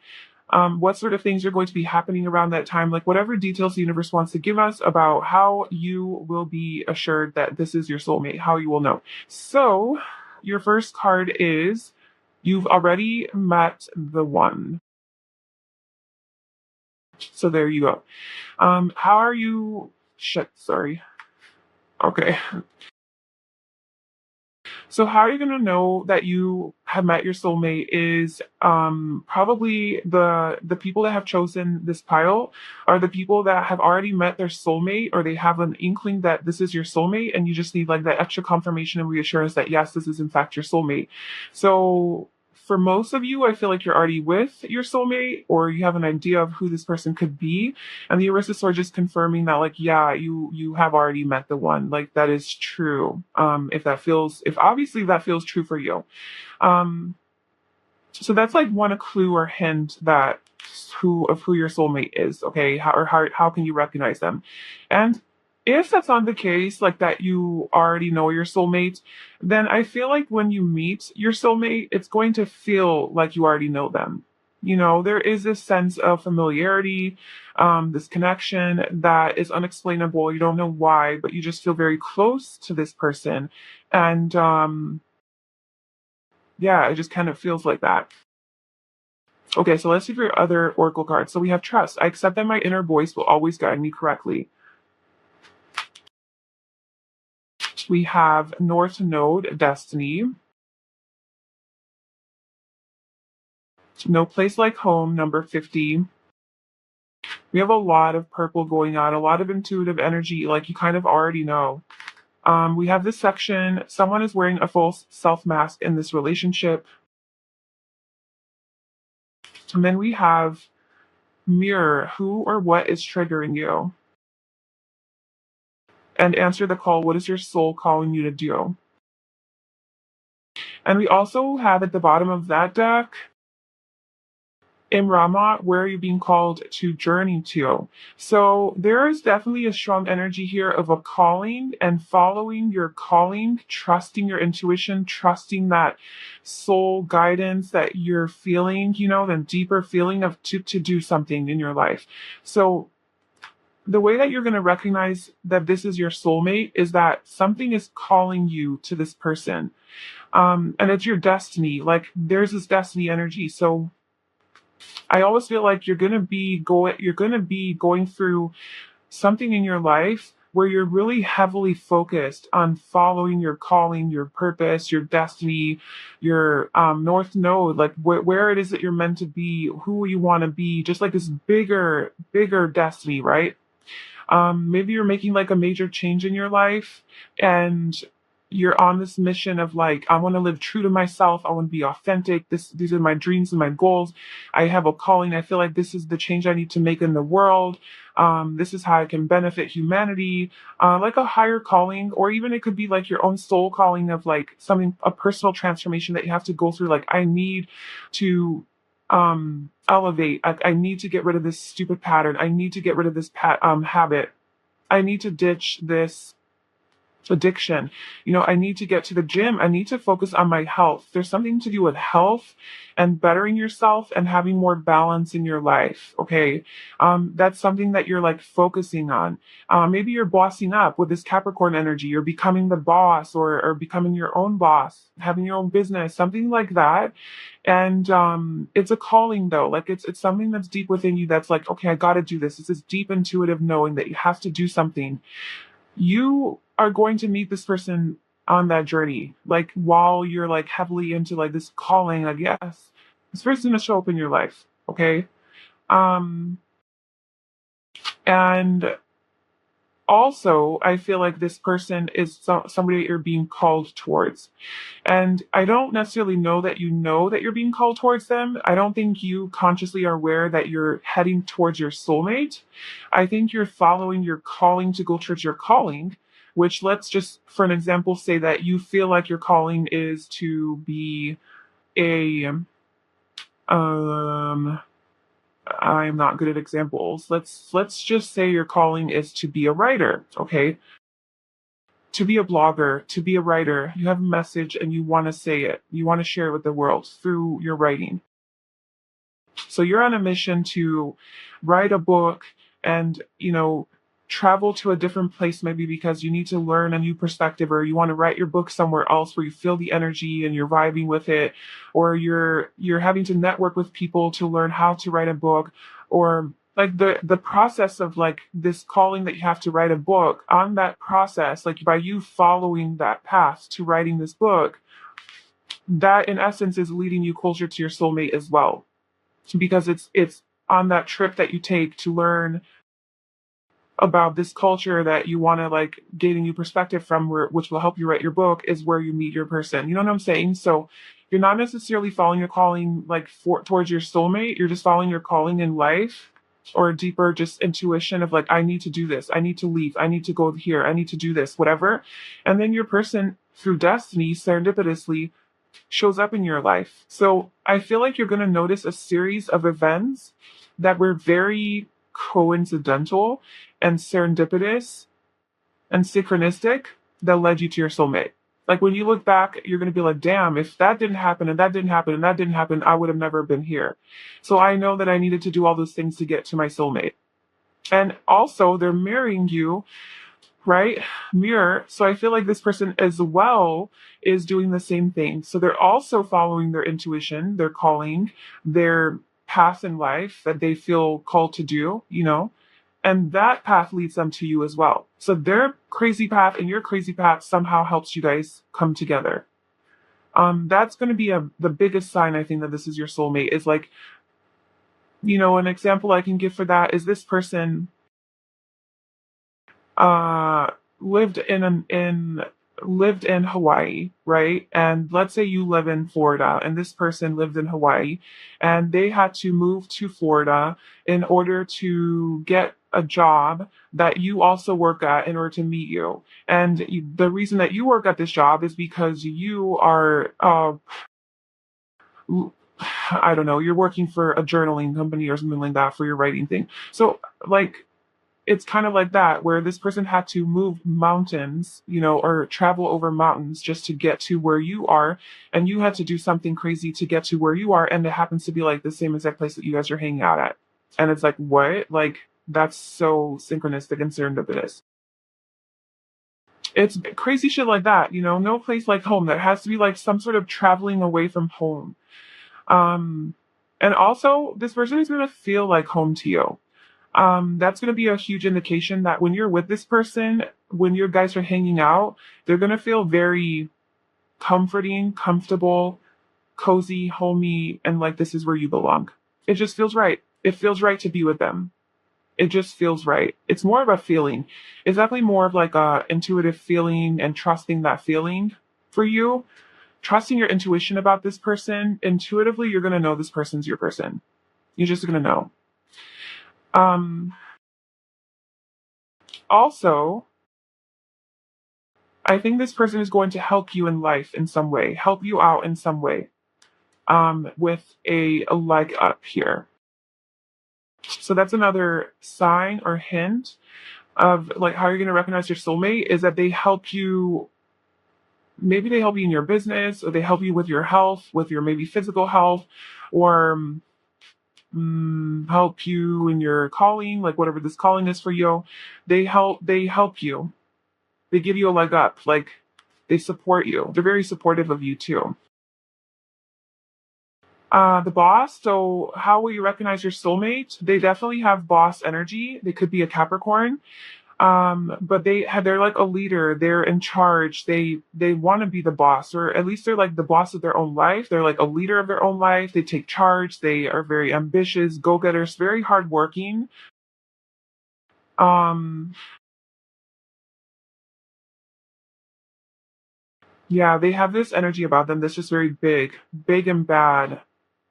S1: sort of things are going to be happening around that time? Like whatever details the universe wants to give us about how you will be assured that this is your soulmate, how you will know. So your first card is you've already met the one. So there you go. How are you? Shit, sorry. Okay. So how are you gonna know that you have met your soulmate is probably the people that have chosen this pile are the people that have already met their soulmate, or they have an inkling that this is your soulmate, and you just need like that extra confirmation and reassurance that yes, this is in fact your soulmate. So for most of you, I feel like you're already with your soulmate, or you have an idea of who this person could be, and the Arista sword just confirming that, like, yeah, you have already met the one. Like that is true. If obviously that feels true for you. Um, So that's like one clue or hint that who your soulmate is, okay? How can you recognize them? And if that's not the case, like that you already know your soulmate, then I feel like when you meet your soulmate, it's going to feel like you already know them. You know, there is this sense of familiarity, this connection that is unexplainable. You don't know why, but you just feel very close to this person. And yeah, it just kind of feels like that. Okay, so let's see for your other oracle cards. So we have trust. I accept that my inner voice will always guide me correctly. We have North Node, Destiny. No Place Like Home, number 50. We have a lot of purple going on, a lot of intuitive energy, like you kind of already know. We have this section, someone is wearing a false self mask in this relationship. And then we have Mirror, who or what is triggering you? And answer the call, what is your soul calling you to do? And we also have at the bottom of that deck, in Rama, where are you being called to journey to? So there is definitely a strong energy here of a calling and following your calling, trusting your intuition, trusting that soul guidance that you're feeling, you know, the deeper feeling of to do something in your life. So the way that you're going to recognize that this is your soulmate is that something is calling you to this person. And it's your destiny. Like there's this destiny energy. So I always feel like you're gonna be going through something in your life where you're really heavily focused on following your calling, your purpose, your destiny, your north node, like where it is that you're meant to be, who you want to be, just like this bigger destiny, right? Maybe you're making like a major change in your life and you're on this mission of like, I want to live true to myself. I want to be authentic. These are my dreams and my goals. I have a calling. I feel like this is the change I need to make in the world. This is how I can benefit humanity, like a higher calling, or even it could be like your own soul calling of like something, a personal transformation that you have to go through. Like, I need to elevate. I need to get rid of this stupid pattern. I need to get rid of this habit. I need to ditch this addiction. You know, I need to get to the gym. I need to focus on my health. There's something to do with health and bettering yourself and having more balance in your life. Okay. That's something that you're like focusing on. Maybe you're bossing up with this Capricorn energy. You're becoming the boss or becoming your own boss, having your own business, something like that. And it's a calling though. Like it's something that's deep within you that's like, okay, I gotta do this. It's this deep intuitive knowing that you have to do something. You are going to meet this person on that journey. Like while you're like heavily into like this calling, like, yes, this person's gonna show up in your life. Okay. Um and also I feel like this person is somebody that you're being called towards. And I don't necessarily know that you're being called towards them. I don't think you consciously are aware that you're heading towards your soulmate. I think you're following your calling to go towards your calling, which let's just, for an example, say that you feel like your calling is to be a, um, I'm not good at examples. Let's just say your calling is to be a writer, okay? To be a blogger, to be a writer, you have a message and you want to say it. You want to share it with the world through your writing. So you're on a mission to write a book and, you know, travel to a different place maybe because you need to learn a new perspective or you want to write your book somewhere else where you feel the energy and you're vibing with it or you're having to network with people to learn how to write a book or like the process of like this calling that you have to write a book on that process like by you following that path to writing this book that in essence is leading you closer to your soulmate as well because it's on that trip that you take to learn about this culture that you want to like gain a new perspective from which will help you write your book is where you meet your person. You know what I'm saying? So you're not necessarily following your calling like towards your soulmate. You're just following your calling in life or a deeper just intuition of like, I need to do this. I need to leave. I need to go here. I need to do this, whatever. And then your person through destiny, serendipitously shows up in your life. So I feel like you're going to notice a series of events that were very coincidental and serendipitous and synchronistic that led you to your soulmate. Like when you look back, you're going to be like, damn, if that didn't happen and that didn't happen and that didn't happen, I would have never been here. So I know that I needed to do all those things to get to my soulmate. And also, they're marrying you, right? Mirror. So I feel like this person as well is doing the same thing. So they're also following their intuition, their calling, their path in life that they feel called to do, and that path leads them to you as well. So their crazy path and your crazy path somehow helps you guys come together. That's going to be the biggest sign I think that this is your soulmate is like, an example I can give for that is this person uh lived in Hawaii, right? And let's say you live in Florida and this person lived in Hawaii and they had to move to Florida in order to get a job that you also work at in order to meet you. And the reason that you work at this job is because you are I don't know, you're working for a journaling company or something like that for your writing thing. So like it's kind of like that, where this person had to move mountains, or travel over mountains just to get to where you are. And you had to do something crazy to get to where you are. And it happens to be like the same exact place that you guys are hanging out at. And it's like, what? Like, that's so synchronistic and serendipitous. It's crazy shit like that, no place like home. That has to be like some sort of traveling away from home. Um, and also, this person is going to feel like home to you. That's going to be a huge indication that when you're with this person, when your guys are hanging out, they're going to feel very comforting, comfortable, cozy, homey, and like this is where you belong. It just feels right. It feels right to be with them. It just feels right. It's more of a feeling. It's definitely more of like a intuitive feeling and trusting that feeling for you. Trusting your intuition about this person. Intuitively, you're going to know this person's your person. You're just going to know. Um, Also, I think this person is going to help you in life in some way, help you out in some way, with a leg up here. So that's another sign or hint of like how you're going to recognize your soulmate is that they help you. Maybe they help you in your business, or they help you with your health, with your maybe physical health, or help you in your calling, like whatever this calling is for you. They help you. They give you a leg up. Like they support you. They're very supportive of you too. The boss. So how will you recognize your soulmate? They definitely have boss energy. They could be a Capricorn. But they're like a leader. They're in charge. They want to be the boss, or at least they're like the boss of their own life. They're like a leader of their own life. They take charge. They are very ambitious, go-getters, very hardworking. Um, yeah, they have this energy about them that's just very big, big and bad,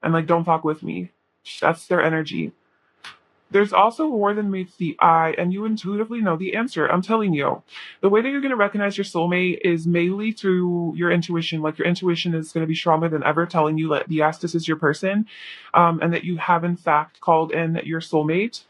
S1: and like don't fuck with me. That's their energy. There's also more than meets the eye, and you intuitively know the answer. I'm telling you. The way that you're going to recognize your soulmate is mainly through your intuition. Like your intuition is going to be stronger than ever, telling you that yes, this is your person, and that you have in fact called in your soulmate.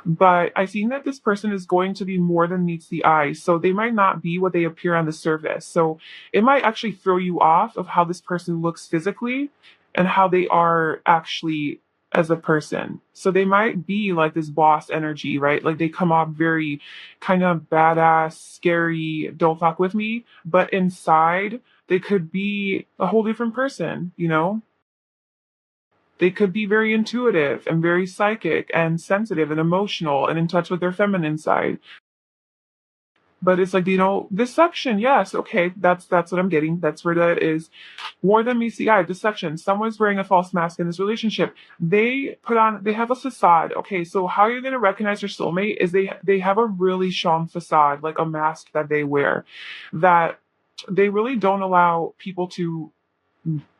S1: But I think that this person is going to be more than meets the eye. So they might not be what they appear on the surface. So it might actually throw you off of how this person looks physically and how they are actually as a person. So they might be like this boss energy, right? Like they come off very kind of badass, scary, don't fuck with me. But inside, they could be a whole different person. They could be very intuitive and very psychic and sensitive and emotional and in touch with their feminine side. But it's like, deception, yes, okay, that's what I'm getting. That's where that is. More than meets the eye, deception. Someone's wearing a false mask in this relationship. They have a facade. Okay, so how you're gonna recognize your soulmate is they have a really strong facade, like a mask that they wear, that they really don't allow people to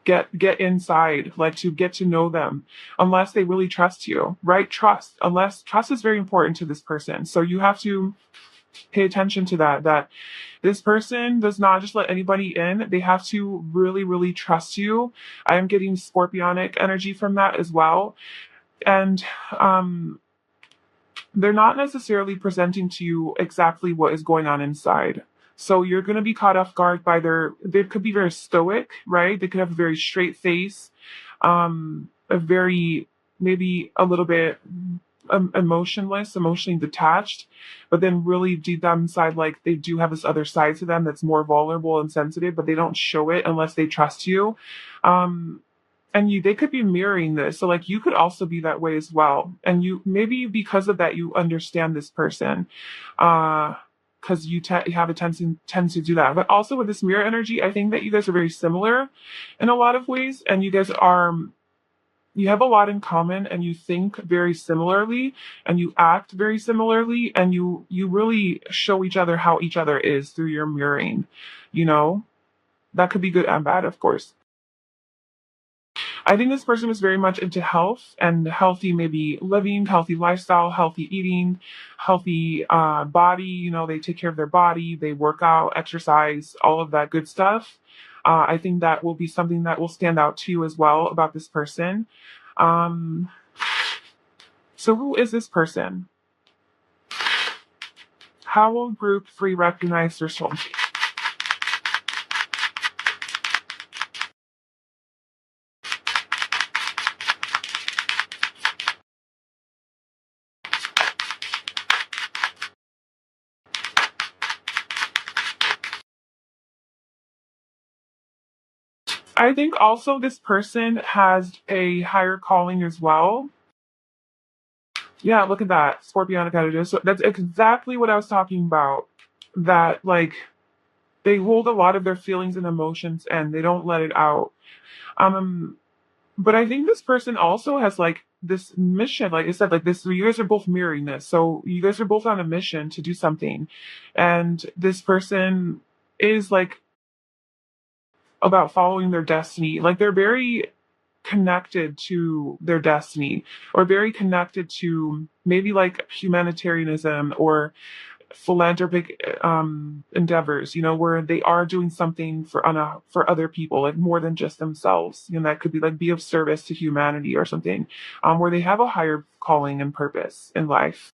S1: get inside, like to get to know them, unless they really trust you, right? Trust is very important to this person. So you have to Pay attention to that, that this person does not just let anybody in. They have to really, really trust you. I am getting scorpionic energy from that as well. And um, they're not necessarily presenting to you exactly what is going on inside. So you're going to be caught off guard by they could be very stoic, right? They could have a very straight face, a very, maybe a little bit emotionless, emotionally detached, but then really deep down inside, like they do have this other side to them that's more vulnerable and sensitive, but they don't show it unless they trust you. Um, and they could be mirroring this, so like you could also be that way as well, and you maybe because of that you understand this person, because you have a tendency to do that. But also with this mirror energy, I think that you guys are very similar in a lot of ways, and you have a lot in common, and you think very similarly, and you act very similarly, and you really show each other how each other is through your mirroring. you know that could be good and bad, of course. I think this person was very much into health and healthy, maybe living, healthy lifestyle, healthy eating, healthy body. They take care of their body, they work out, exercise, all of that good stuff. I think that will be something that will stand out to you as well about this person. Um, so, who is this person? How will group 3 recognize their soulmate? I think also this person has a higher calling as well. Yeah, look at that. Scorpionic energy. So that's exactly what I was talking about. That, like, they hold a lot of their feelings and emotions and they don't let it out. Um, but I think this person also has, like, this mission. Like I said, like, this, you guys are both mirroring this. So you guys are both on a mission to do something. And this person is, like, about following their destiny. Like, they're very connected to their destiny, or very connected to maybe like humanitarianism or philanthropic endeavors, where they are doing something for other people, like more than just themselves. That could be like be of service to humanity or something, where they have a higher calling and purpose in life.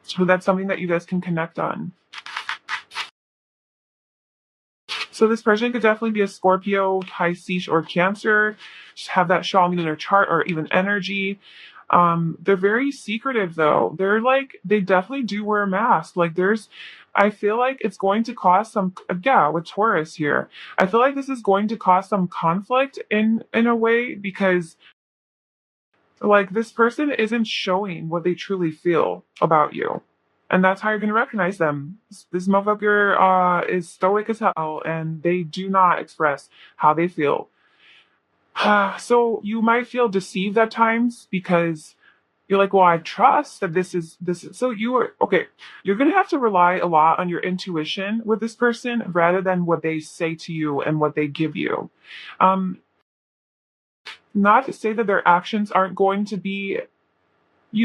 S1: So that's something that you guys can connect on. So this person could definitely be a Scorpio, Pisces, or Cancer. Just have that showing in their chart or even energy. They're very secretive though. They definitely do wear a mask. I feel like it's going to cause some, yeah, with Taurus here. I feel like this is going to cause some conflict in a way, because like this person isn't showing what they truly feel about you. And that's how you're gonna recognize them. This motherfucker is stoic as hell, and they do not express how they feel. So you might feel deceived at times, because you're like, well, I trust that this is. So you are okay. You're gonna have to rely a lot on your intuition with this person rather than what they say to you and what they give you. Um, Not to say that their actions aren't going to be,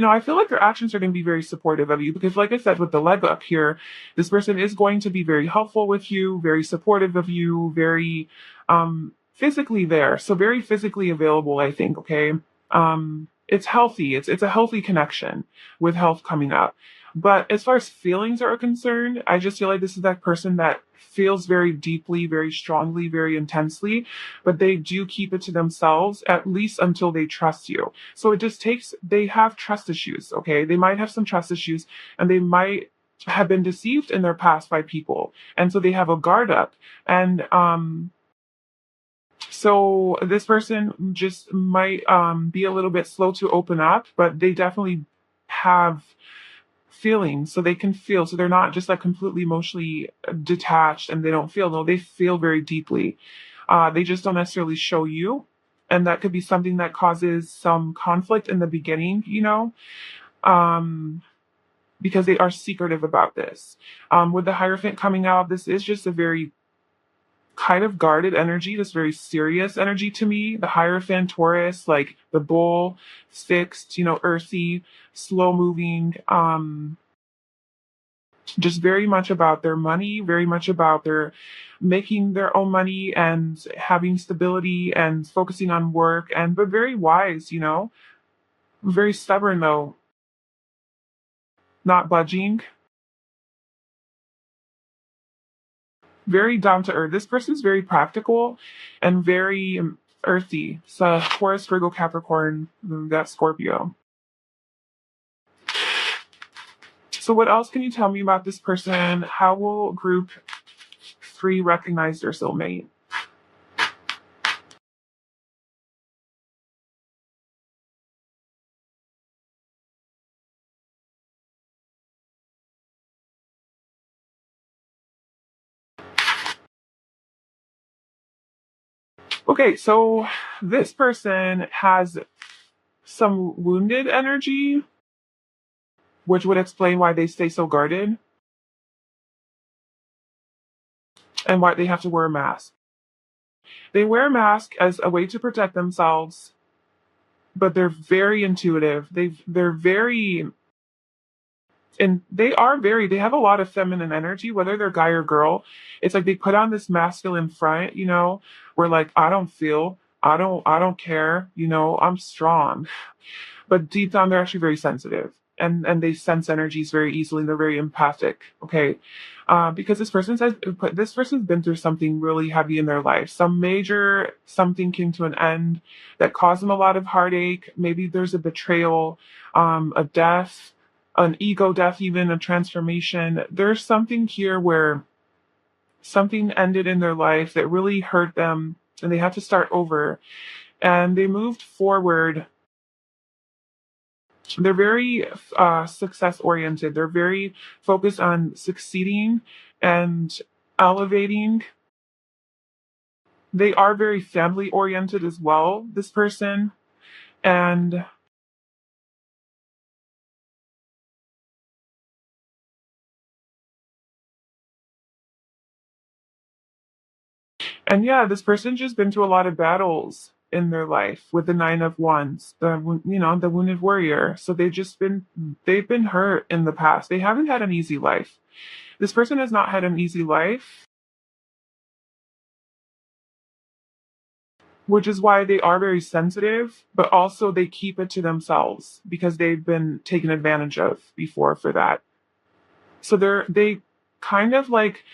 S1: I feel like their actions are going to be very supportive of you, because, like I said, with the leg up here, this person is going to be very helpful with you, very supportive of you, very physically there. So very physically available, I think, okay? It's healthy. It's a healthy connection with health coming up. But as far as feelings are concerned, I just feel like this is that person that feels very deeply, very strongly, very intensely, but they do keep it to themselves, at least until they trust you. So it just takes, they have trust issues, okay? They might have some trust issues, and they might have been deceived in their past by people. And so they have a guard up. And so this person just might be a little bit slow to open up, but they definitely have feelings, so they can feel. So they're not just like completely emotionally detached and they don't feel. No, they feel very deeply. They just don't necessarily show you. And that could be something that causes some conflict in the beginning, um, because they are secretive about this. With the Hierophant coming out, this is just a very kind of guarded energy, this very serious energy to me. The Hierophant, Taurus, like the bull, fixed, earthy, slow moving. just very much about their money, very much about their making their own money and having stability and focusing on work, and but very wise, very stubborn though, not budging, very down to earth. This person's very practical and very earthy. So Taurus, Virgo, Capricorn, that's Scorpio. So what else can you tell me about this person? How will group 3 recognize their soulmate? Okay, so this person has some wounded energy, which would explain why they stay so guarded and why they have to wear a mask. They wear a mask as a way to protect themselves, but they're very intuitive. They're very and they have a lot of feminine energy, whether they're guy or girl. It's like they put on this masculine front, where like I don't feel, I don't care, I'm strong. But deep down they're actually very sensitive, and they sense energies very easily. They're very empathic. Okay. Because this person's been through something really heavy in their life. Some major something came to an end that caused them a lot of heartache. Maybe there's a betrayal, a death, an ego death, even a transformation. There's something here where something ended in their life that really hurt them, and they had to start over. And they moved forward. They're very success oriented. They're very focused on succeeding and elevating. They are very family oriented as well, this person. And yeah, this person's just been through a lot of battles in their life with the 9 of Wands, the wounded warrior. So they've been hurt in the past. They haven't had an easy life. This person has not had an easy life, which is why they are very sensitive, but also they keep it to themselves because they've been taken advantage of before for that. So they kind of like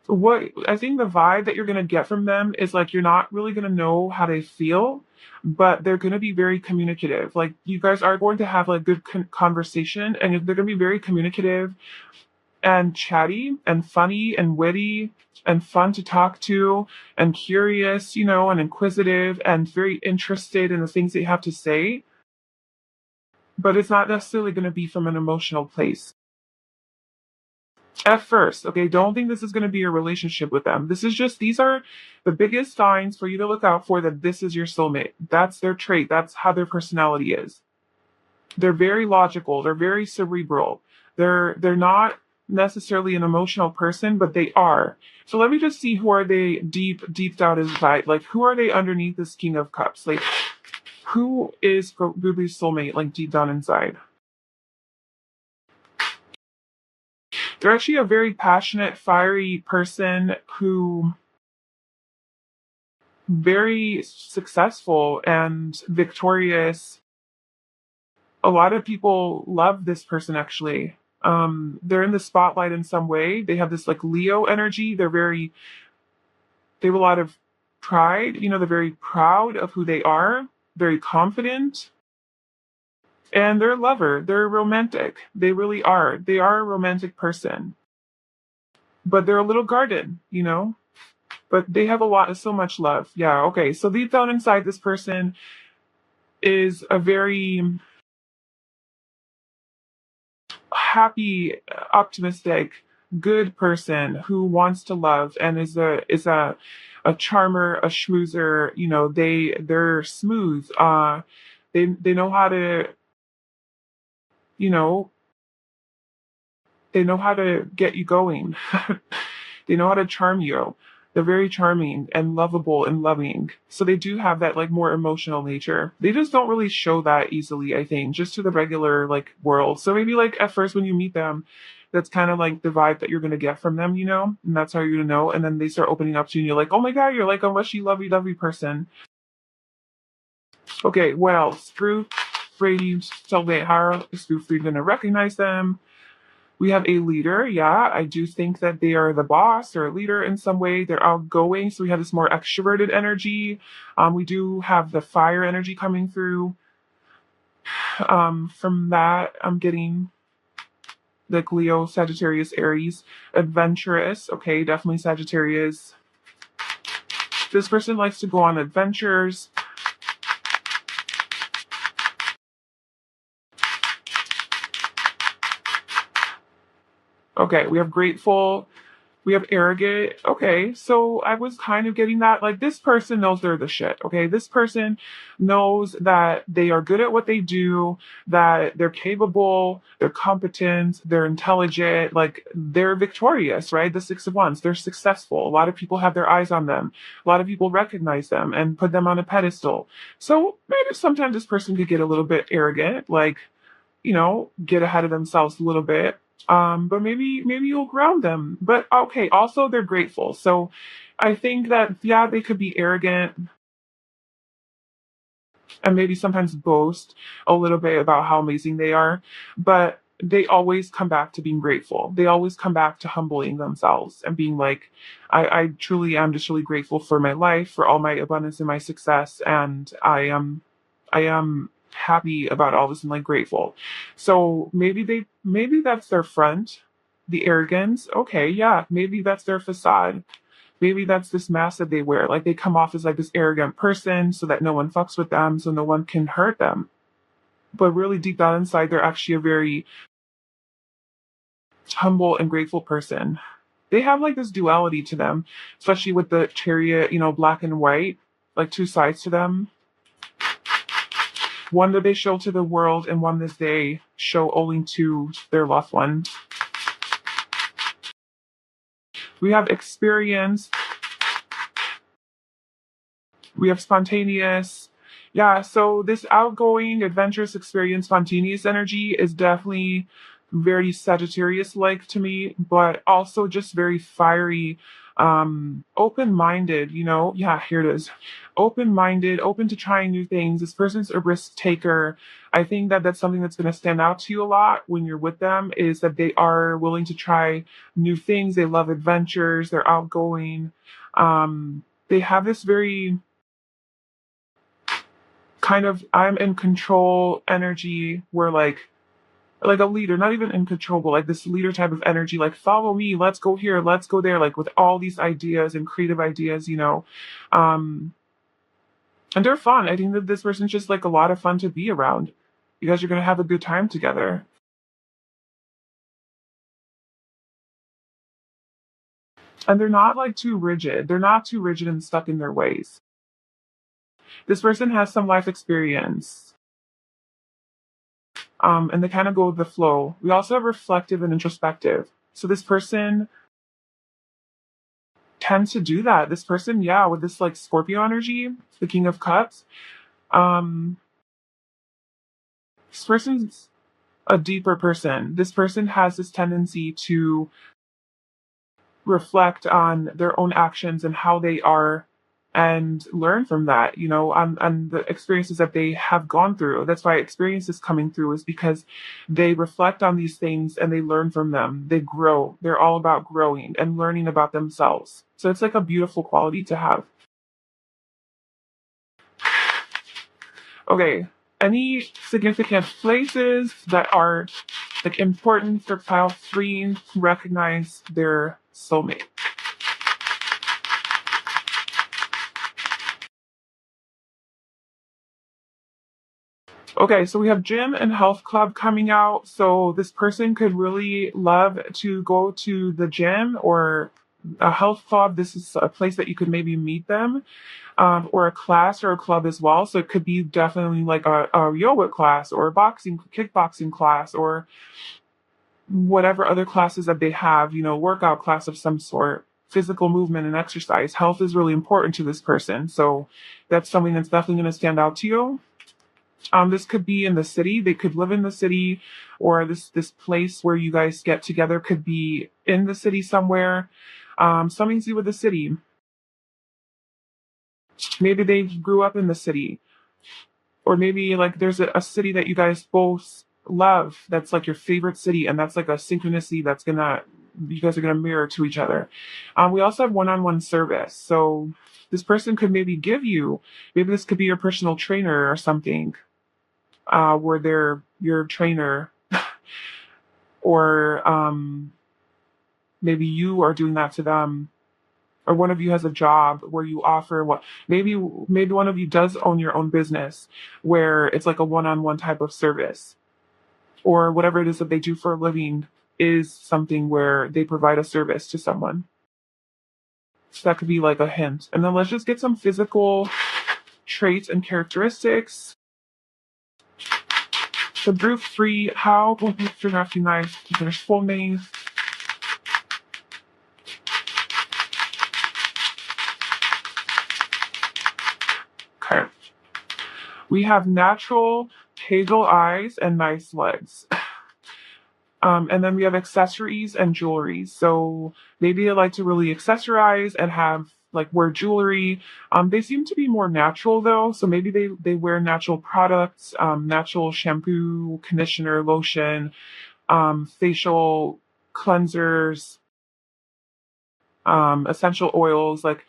S1: what I think the vibe that you're going to get from them is like you're not really going to know how they feel, but they're going to be very communicative. Like you guys are going to have like good conversation, and they're going to be very communicative and chatty and funny and witty and fun to talk to and curious, and inquisitive and very interested in the things that you have to say. But it's not necessarily going to be from an emotional place. At first, okay, don't think this is going to be your relationship with them. These are the biggest signs for you to look out for that this is your soulmate. That's their trait. That's how their personality is. They're very logical. They're very cerebral. They're not necessarily an emotional person, but they are. So let me just see who are they deep down inside. Like who are they underneath this King of Cups? Like who is Ruby's soulmate? Like deep down inside. They're actually a very passionate, fiery person who very successful and victorious. A lot of people love this person actually. They're in the spotlight in some way. They have this like Leo energy. They have a lot of pride. They're very proud of who they are, very confident. And they're a lover. They're romantic. They really are. They are a romantic person. But they're a little guarded. But they have so much love. Yeah, okay. So deep down inside, this person is a very happy, optimistic, good person who wants to love and is a charmer, a schmoozer. They're smooth. They know how to, you know, they know how to get you going. They know how to charm you. They're very charming and lovable and loving. So they do have that like more emotional nature. They just don't really show that easily, I think, just to the regular like world. So maybe like at first when you meet them, That's kind of like the vibe that you're going to get from them, and that's how you're going to know. And then they start opening up to you and you're like, oh my God, you're like a mushy, lovey person. Okay, well, screw Brady, Sylvie Hara, screw free going to recognize them. We have a leader. Yeah, I do think that they are the boss or a leader in some way. They're outgoing. So we have this more extroverted energy. We do have the fire energy coming through. From that, I'm getting like Leo, Sagittarius, Aries, adventurous. Okay, definitely Sagittarius. This person likes to go on adventures. Okay, we have grateful. We have arrogant. Okay, so I was kind of getting that. Like, this person knows they're the shit. Okay, this person knows that they are good at what they do, that they're capable, they're competent, they're intelligent, like, they're victorious, right? The Six of Wands, they're successful. A lot of people have their eyes on them. A lot of people recognize them and put them on a pedestal. So maybe sometimes this person could get a little bit arrogant, like, get ahead of themselves a little bit. But maybe you'll ground them. But okay, also they're grateful. So I think that yeah, they could be arrogant and maybe sometimes boast a little bit about how amazing they are, but they always come back to being grateful. They always come back to humbling themselves and being like, I truly am just really grateful for my life, for all my abundance and my success, and I am happy about all this and like grateful. So maybe that's their front, the arrogance. Okay, yeah, maybe that's their facade. Maybe that's this mask that they wear. Like they come off as like this arrogant person so that no one fucks with them, so no one can hurt them. But really deep down inside, they're actually a very humble and grateful person. They have like this duality to them, especially with the chariot, black and white, like two sides to them. One that they show to the world and one that they show only to their loved one. We have experience. We have spontaneous. Yeah, so this outgoing, adventurous experience, spontaneous energy is definitely very Sagittarius like to me, but also just very fiery, open minded, Yeah, here it is. Open minded, open to trying new things. This person's a risk taker. I think that that's something that's going to stand out to you a lot when you're with them is that they are willing to try new things. They love adventures. They're outgoing. They have this very kind of I'm in control energy where like a leader, not even in control, but like this leader type of energy, like follow me, let's go here, let's go there, like with all these ideas and creative ideas. Um and they're fun. I think that this person's just like a lot of fun to be around. You guys are gonna have a good time together. And they're not like too rigid. They're not too rigid and stuck in their ways. This person has some life experience. And they kind of go with the flow. We also have reflective and introspective. So this person tends to do that. This person, yeah, with this like Scorpio energy, the King of Cups, um, this person's a deeper person. This person has this tendency to reflect on their own actions and how they are and learn from that, and the experiences that they have gone through. That's why experience is coming through is because they reflect on these things and they learn from them. They grow. They're all about growing and learning about themselves. So it's like a beautiful quality to have. Okay. Any significant places that are like important for pile three to recognize their soulmate? Okay, so we have gym and health club coming out. So this person could really love to go to the gym or a health club. This is a place that you could maybe meet them, or a class or a club as well. So it could be definitely like a yoga class or a kickboxing class or whatever other classes that they have, workout class of some sort, physical movement and exercise. Health is really important to this person. So that's something that's definitely going to stand out to you. This could be in the city. They could live in the city, or this place where you guys get together could be in the city somewhere. Something to do with the city. Maybe they grew up in the city, or maybe like there's a city that you guys both love. That's like your favorite city, and that's like a synchronicity that's gonna you guys are gonna mirror to each other. We also have one-on-one service, so this person could maybe give you. Maybe this could be your personal trainer or something, where they're your trainer, or maybe you are doing that to them, or one of you has a job where you offer what maybe one of you does own your own business where it's like a one-on-one type of service, or whatever it is that they do for a living is something where they provide a service to someone. So that could be like a hint. And then let's just get some physical traits and characteristics. So group 3, how will you figure out nice their full name? Okay. We have natural hazel eyes and nice legs. And then we have accessories and jewelry. So maybe they like to really accessorize and have like wear jewelry. They seem to be more natural though. So maybe they wear natural products, natural shampoo, conditioner, lotion, facial cleansers, essential oils, like,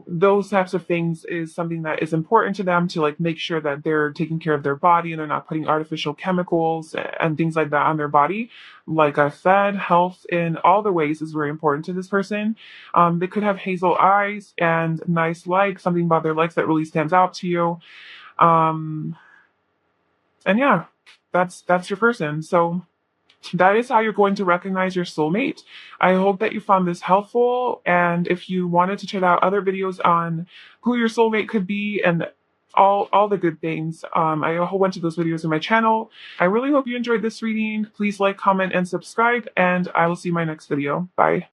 S1: those types of things is something that is important to them to like make sure that they're taking care of their body and they're not putting artificial chemicals and things like that on their body. Like I said, health in all the ways is very important to this person. They could have hazel eyes and nice legs, something about their legs that really stands out to you. Um, and yeah, that's your person. So that is how you're going to recognize your soulmate. I hope that you found this helpful. And if you wanted to check out other videos on who your soulmate could be and all the good things, I have a whole bunch of those videos in my channel. I really hope you enjoyed this reading. Please like, comment, and subscribe, and I will see you in my next video. Bye.